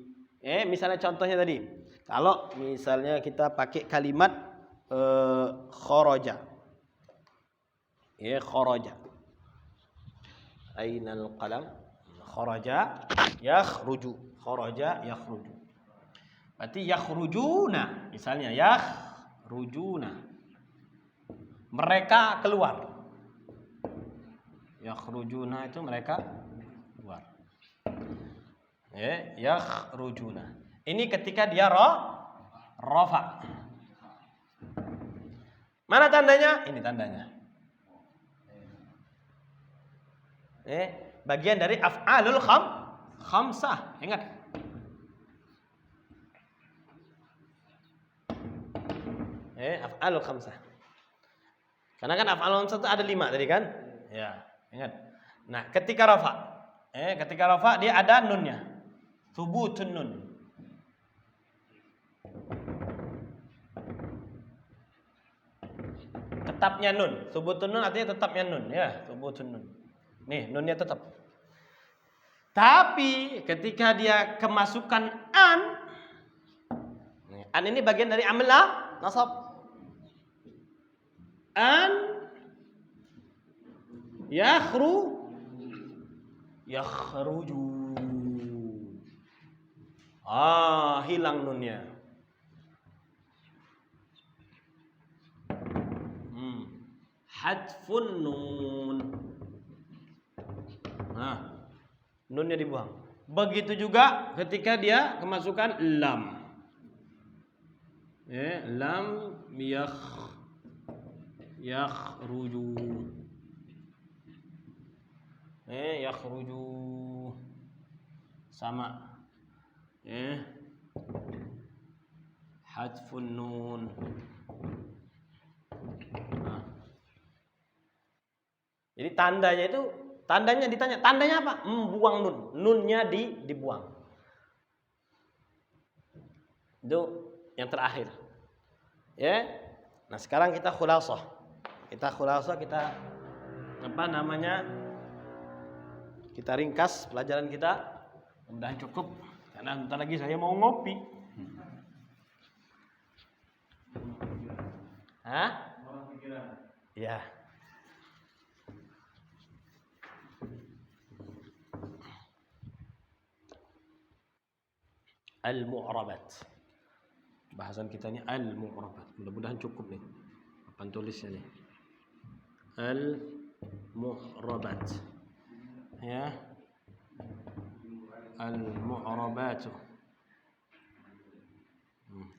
Misalnya contohnya tadi. Kalau misalnya kita pakai kalimat kharaja. Kharaja. Ainal qalam? Kharaja yakhruju. Kharaja yakhruju. Berarti yakhrujuna. Misalnya yakhrujuna. Mereka keluar. Yakhrujuna itu mereka keluar. Yakhrujuna. Ini ketika dia rafa. Mana tandanya? Ini tandanya. Bagian dari af'alul khamsah. Ingat. Af'alul khamsah. Karena kan af'alul khamsah itu ada 5 tadi kan? Ya. Ingat. Nah, ketika rafa dia ada nunnya. Thubutun nun. Tetapnya nun. Thubutun nun artinya tetapnya nun, ya, thubutun nun. Nih, nunnya tetap. Tapi ketika dia kemasukan an ini bagian dari amil nasab. An yakhruju. Hilang nunnya. Hadfun nun. Nunnya dibuang. Begitu juga ketika dia kemasukan lam. Lam yakhruju. Yakhruju sama. Hadfun nun. Jadi tandanya ditanya, tandanya apa? Buang nun. Nunnya dibuang. Itu yang terakhir. Nah, sekarang kita khulasah. Kita kita ringkas pelajaran kita. Mudah-mudahan cukup karena bentar lagi saya mau ngopi. Ya. Al-mu'rabat. Bahasan kita ini al-mu'rabat. Mudah-mudahan cukup nih. Papan tulisnya nih. Al-mu'rabat. Ya. Al-mu'rabat.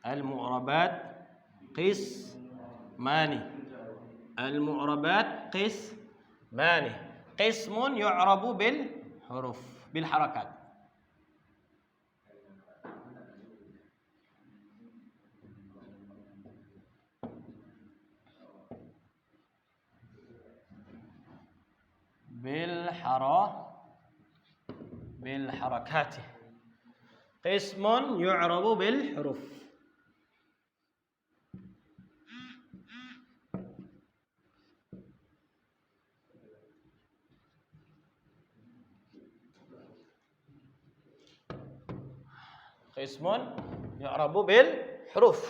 Al-mu'rabat qismani. Al-mu'rabat qismani. Qismun yu'rabu bil huruf, bil harakat. بالحركات قسم يعرب بالحروف قسم يعرب بالحروف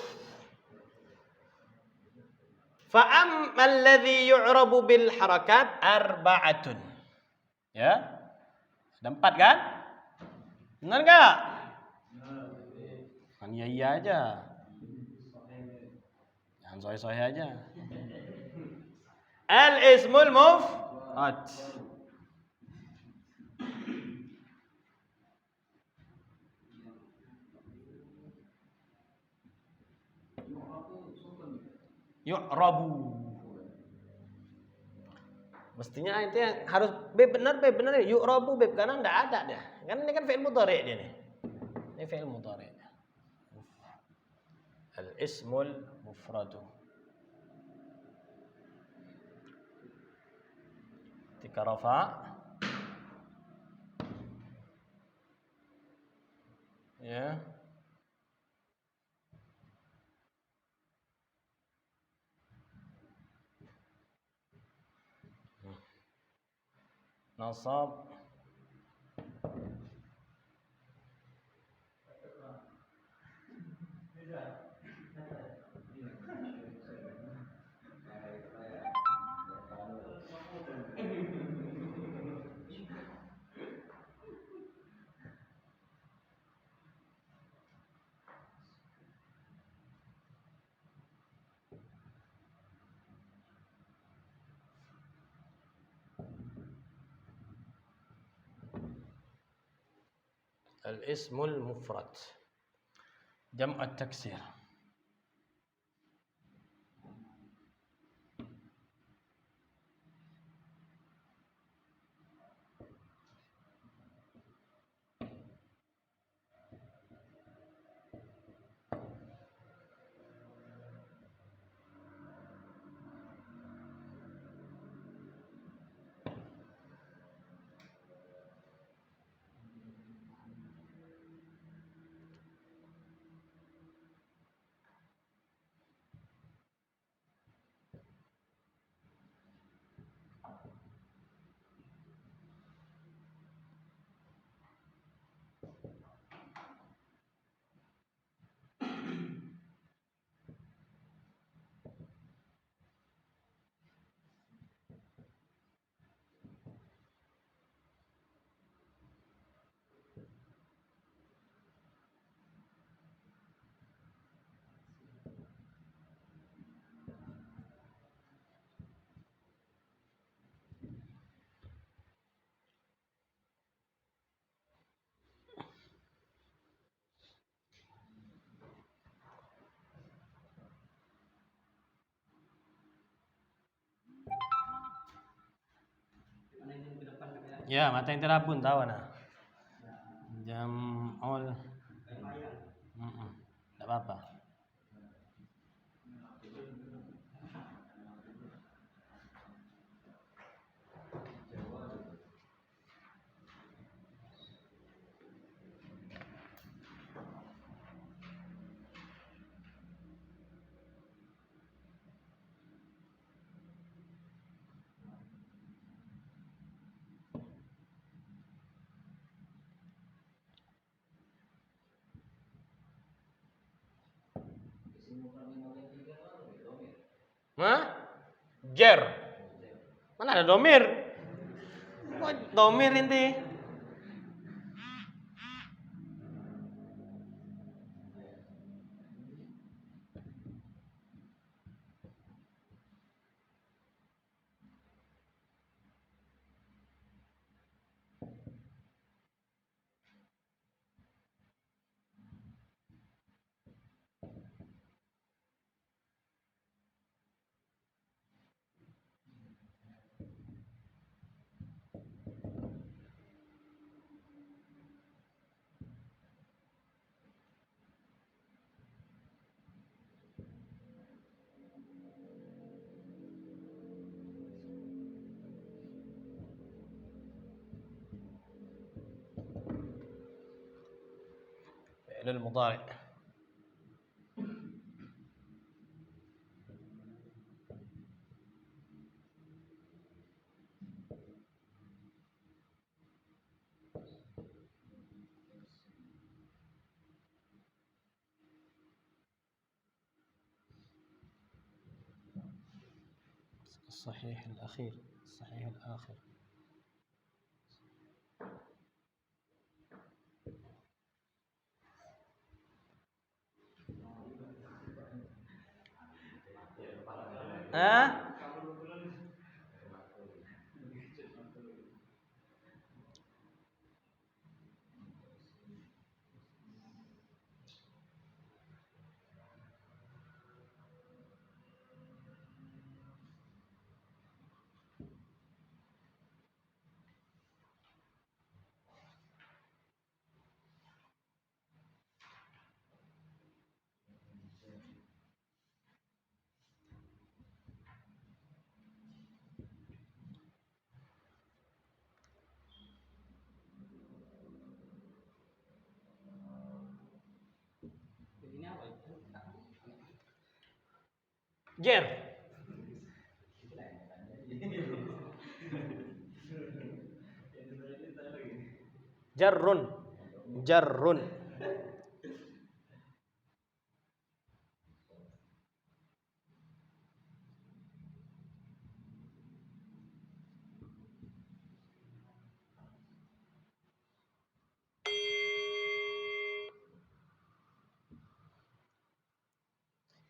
فأما الذي يعرب بالحركات أربعة. Ya, Ada 4 kan? Benar nggak? Kan iya aja. Jangan sohe-sohe aja. Al-ismul mufrad. Yu'rabu. Mestinya itu yang harus benar yu'rabu karena enggak ada dia. Kan ini kan fi'il mudhari' dia nih. Ini fi'il mudhari'. Al-ismul mufradu. Ketika rafa ya nasab al-ismul mufrad jam' at-taksir. Ya, mata yang terabun tahu nah. Jam all. Enggak apa-apa. Hah? Jer. Mana ada domir? Kok domir inti? Fi'il mudhari'. الصحيح الأخير. Hah? Jer. Jarrun. Jarrun.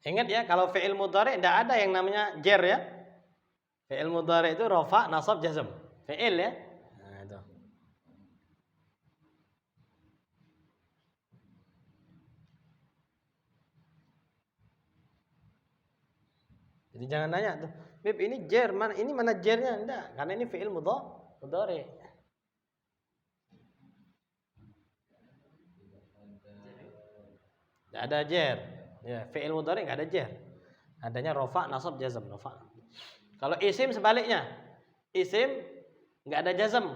Ingat ya, kalau fi'il mudhari tidak ada yang namanya jer ya. Fi'il mudhari itu rafa, nasab, jazm. Fi'il ya. Nah, itu. Jadi jangan nanya tuh, Bib ini jer, ini mana jernya? Enggak, karena ini fi'il mudhari. Enggak ada jer. Ya, fi'il mudhari enggak ada jer. Adanya rafa, nasab, jazm, rafa. Kalau isim sebaliknya. Isim enggak ada jazm.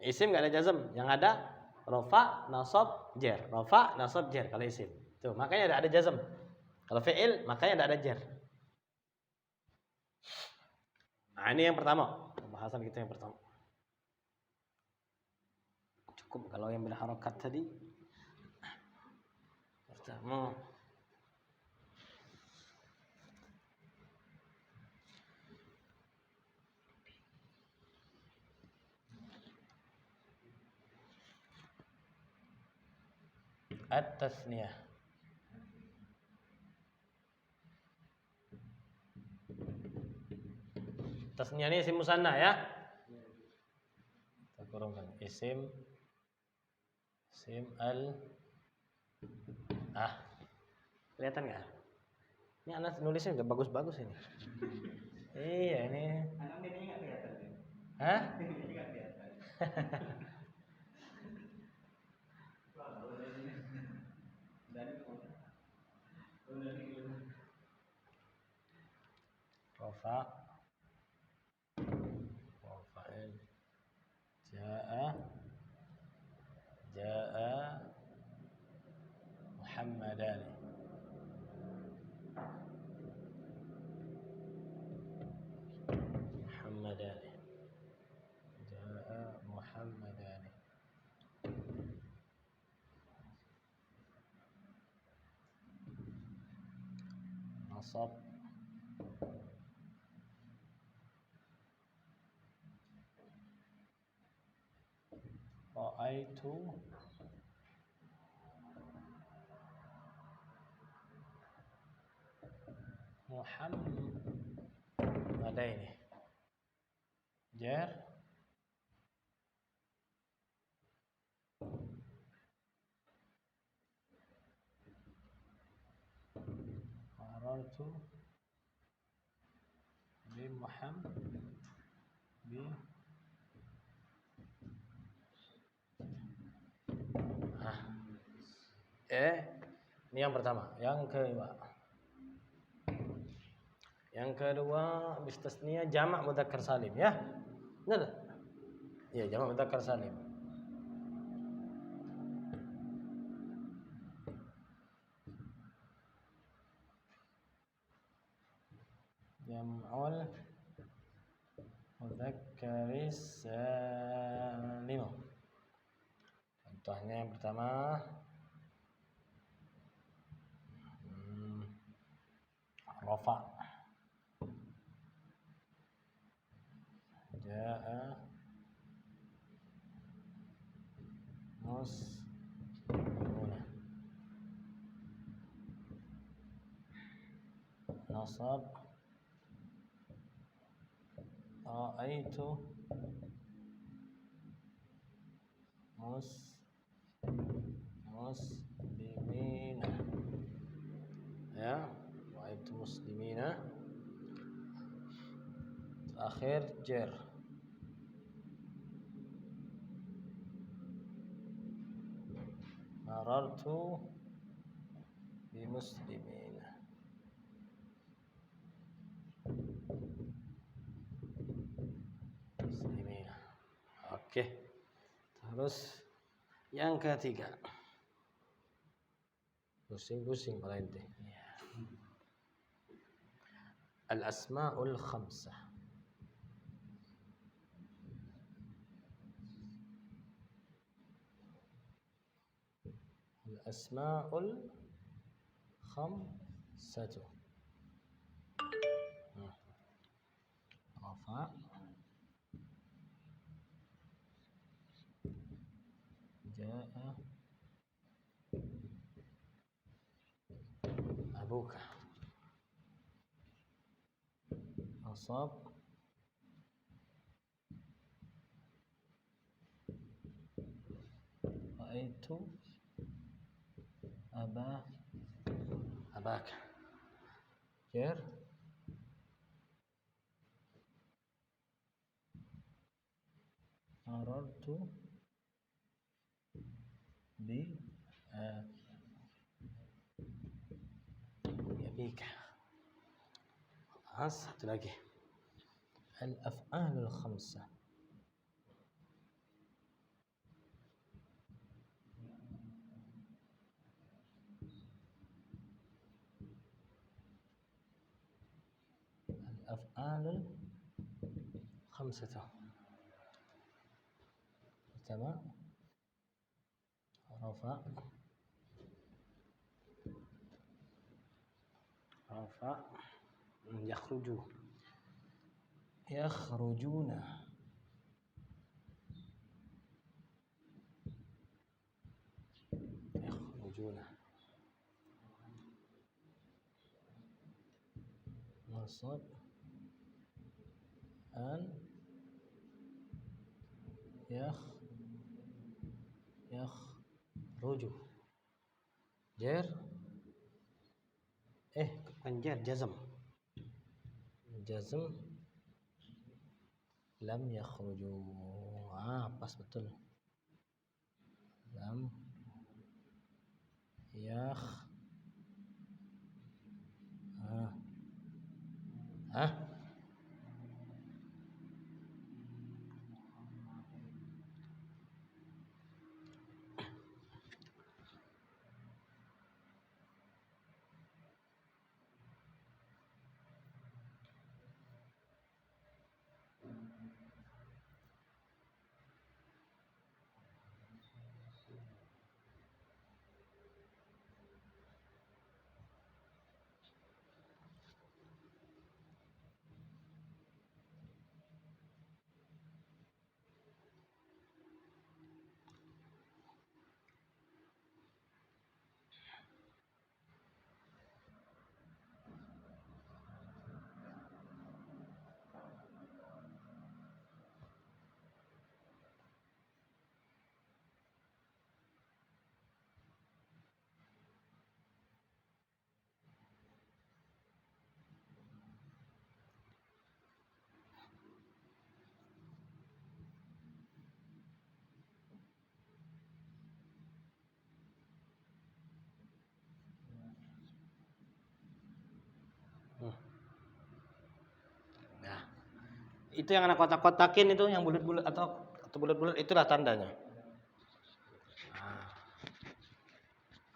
Isim enggak ada jazm, yang ada rafa, nasab, jer. Rafa, nasab, jer kalau isim. Tuh, makanya enggak ada jazm. Kalau fi'il makanya enggak ada jer. Nah, ini yang pertama. Pembahasan kita yang pertama. Cukup kalau yang berharokat tadi. Pertama. At-tasniyah. Tasniyah ini isim musanna ya. Kita kurungkan isim kelihatan nggak? Ini anak nulisnya nggak bagus-bagus ini. Iya ini. Anak ini nggak kelihatan. Hah? Ini nggak kelihatan. Rafa Rafa'il Ja'a Muhammadani Ja'a Muhammadani. Nasab Ra'aitu Muhammadaini. Jar marartu bi Muhammad bi ini yang pertama. Yang kedua bistasniyah jamak mudzakkar salim ya. Benar? Iya, jamak mudzakkar salim. Jam'ul mudzakkaris salim. Contohnya yang pertama rafa ja'a muslimuna. Nasab Ra'aitu muslimina. Ya, ra'aitu muslimina. Akhir jar. Marartu bimuslimina. Muslimina. Oke. Terus yang ketiga. Pusing-pusing kalau ente. Ya. Al-asma'ul khamsah. Al-asma'ul khamsatu. Rafa, ja'a abuka. Asab, ra'aitu abaka. Jar, marartu bi abika. Satu lagi. Al-af'alul khamsah. Al-af'alul khamsah. Pertama, rafa yakhrujuna nasab an yakhruju jar bukan jazm lam yakhruju. Pas betul. Lam Nah, itu yang anak kotak-kotakin itu yang bulat-bulat atau bulat-bulat itulah tandanya.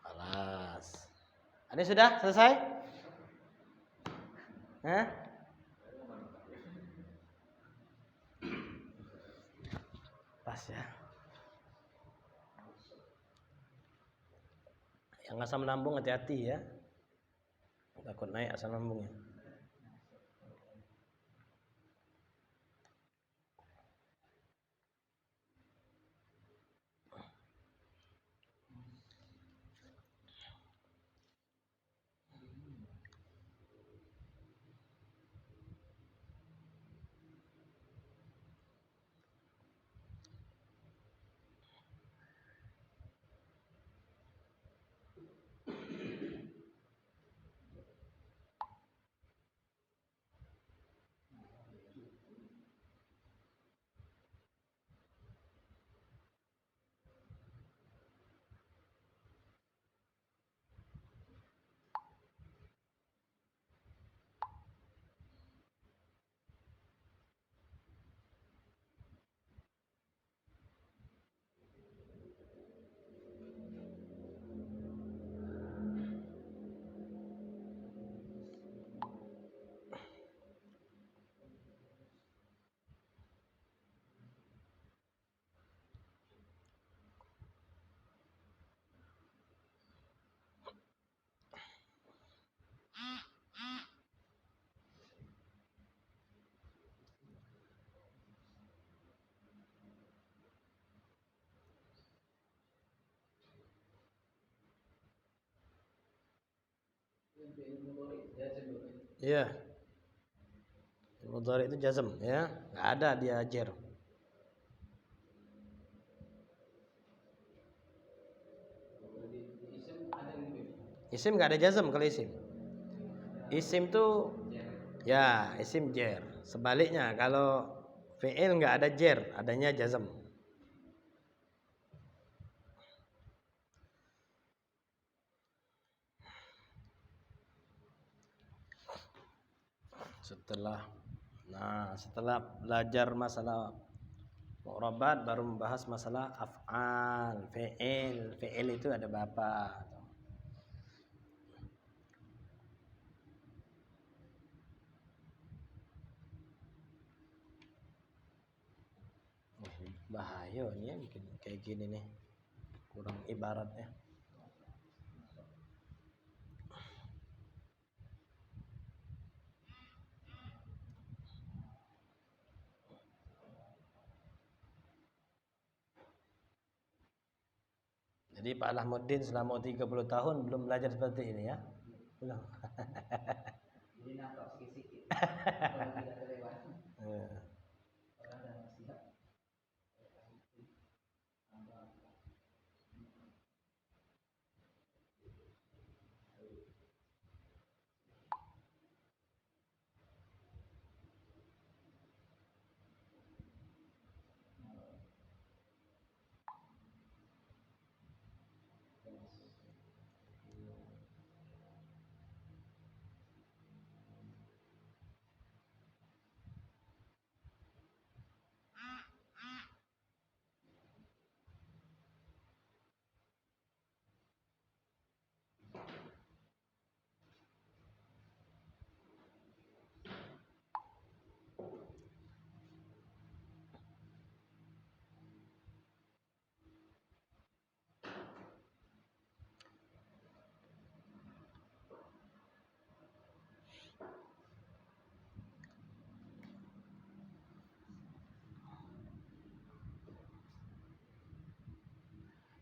Kelas. Ini sudah selesai? Pas ya. Yang asam lambung hati-hati ya. Takut naik asam lambungnya. Iya. Mudhari itu jazm ya, nggak ada dia jer. Isim nggak ada jazm kalau isim. Isim tuh ya isim jer. Sebaliknya kalau fi'il nggak ada jer, adanya jazm. Setelah belajar masalah mu'rabat baru membahas masalah af'al, fi'il. Fi'il itu ada berapa? Bahaya nih ya, bikin kayak gini nih. Kurang ibaratnya. Jadi Pak Alahmuddin selama 30 tahun belum belajar seperti ini ya? Belum. Jadi nakal sikit-sikit. Kalau tidak terlewat.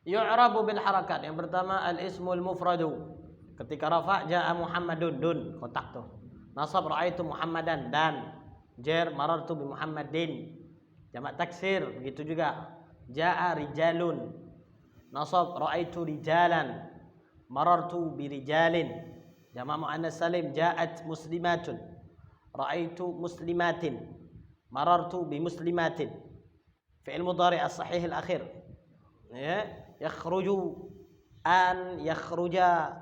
Yu'rabu bil harakat. Yang pertama al-ismul mufradu. Ketika rafa' ja'a Muhammadun, dun, kotak tuh. Nasab ra'aitu Muhammadan, dan jar marartu bi Muhammadin. Jamak taksir begitu juga. Ja'a rijalun. Nasab ra'aitu rijalan. Marartu bi rijalin. Jamak muannas salim ja'at muslimatun. Ra'aitu muslimatin. Marartu bi muslimatin. Fi'il mudhari' as-sahih al-akhir. Ya, yakhruju, an yakhruja,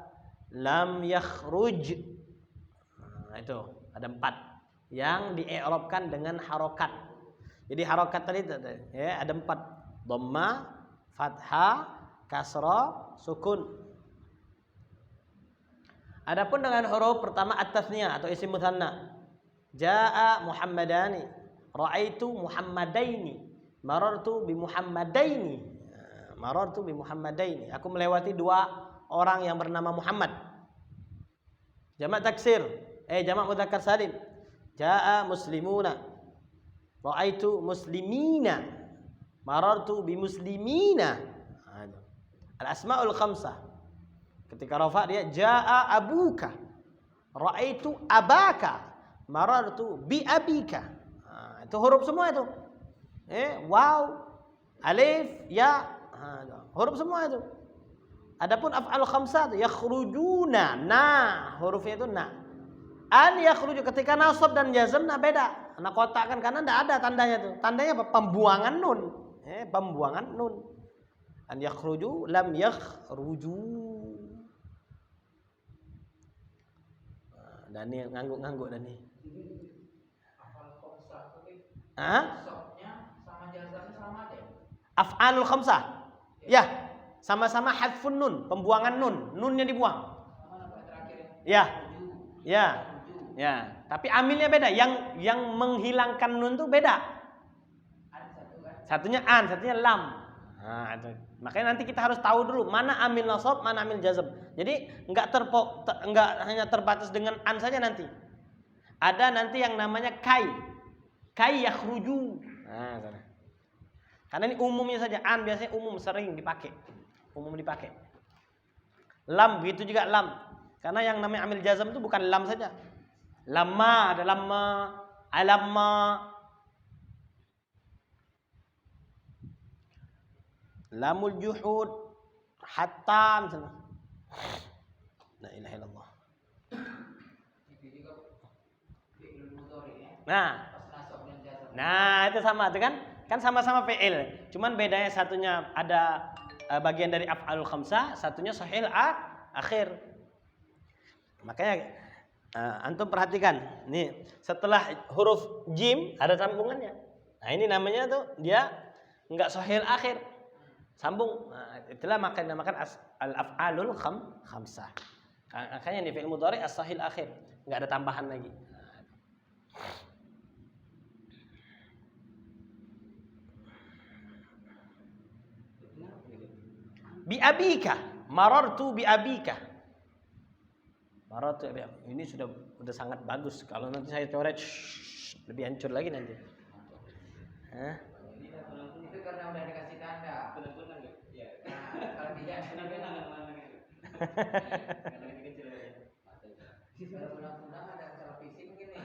lam yakhruj. Itu ada 4 yang di-i'rabkan dengan harokat. Jadi harokat tadi ya ada 4. Dhamma, fathah, kasrah, sukun. Adapun dengan huruf pertama at-tasniyah atau isim mutsanna. Jaa Muhammadani, ra'aitu Muhammadaini, marartu bi Muhammadaini. Marartu bi Muhammadaini. Aku melewati 2 orang yang bernama Muhammad. Jamak taksir, jamak mudzakkar salim. Jaa muslimuna. Ra'aitu muslimina. Marartu bi muslimina. Al-asmaul khamsah. Ketika rafa' dia jaa abuka. Ra'aitu abaka. Marartu bi abika. Itu huruf semua itu. Waw, alif, ya. Huruf semua itu. Adapun af'al khamsah yakhrujuna, hurufnya itu An yakhruju ketika nasab dan jazm beda. Nah kotak kan karena enggak ada tandanya tuh. Tandanya apa? Pembuangan nun. Pembuangan nun. An yakhruju, lam yakhruju. Dan ini ngangguk-ngangguk dan ini. Af'al khamsah itu nasabnya sama jazmnya sama aja. Af'alul khamsah. Ya, sama-sama hadfun nun, pembuangan nun, nunnya dibuang. Ya. Tapi amilnya beda. Yang menghilangkan nun tuh beda. Satunya an, satunya lam. Nah, itu. Makanya nanti kita harus tahu dulu mana amil nasab, mana amil jazm. Jadi enggak hanya terbatas dengan an saja nanti. Ada nanti yang namanya kai yakhruju. Nah, sana. Karena ini umumnya saja, an biasanya umum sering dipakai. Lam begitu juga lam. Karena yang namanya amil jazam itu bukan lam saja. Lamma ada lamma, alamma. Lamul juhud, hatta misalnya. La ilaha illallah. Nah, itu sama itu kan? Kan sama-sama fi'il. Cuman bedanya satunya ada bagian dari af'alul khamsah, satunya sahih akhir. Makanya antum perhatikan, nih setelah huruf jim ada sambungannya. Nah, ini namanya tuh dia enggak sahih akhir. Sambung. Nah, itulah makanya dinamakan al-af'alul khamsah. Makanya di fi'il mudhari as-sahih akhir, enggak ada tambahan lagi. Bi abika, marartu bi abika. Marartu bi abika. Ini sudah sangat bagus. Kalau nanti saya coret lebih hancur lagi nanti. Itu karena udah dikasih tanda. Benar-benar enggak? Iya. Nah, kalau tidak benar-benar karena ini kecil aja. Kalau pulang-pulang ada acara fisik mungkin nih.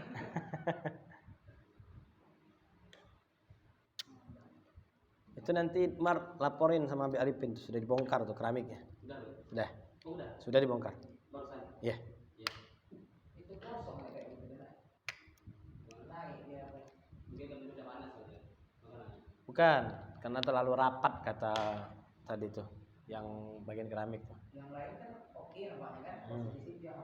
Itu nanti Mar laporin sama Abi Arifin, sudah dibongkar tuh keramiknya. Sudah. Oh, udah. Sudah dibongkar. Barusan. Iya. Itu kosong kayak gitu kan. Naik dia. Mungkin kan udah panas aja. Bukan, karena terlalu rapat kata tadi tuh yang bagian keramik tuh. Yang lain kan oke nampaknya kan. Posisi dia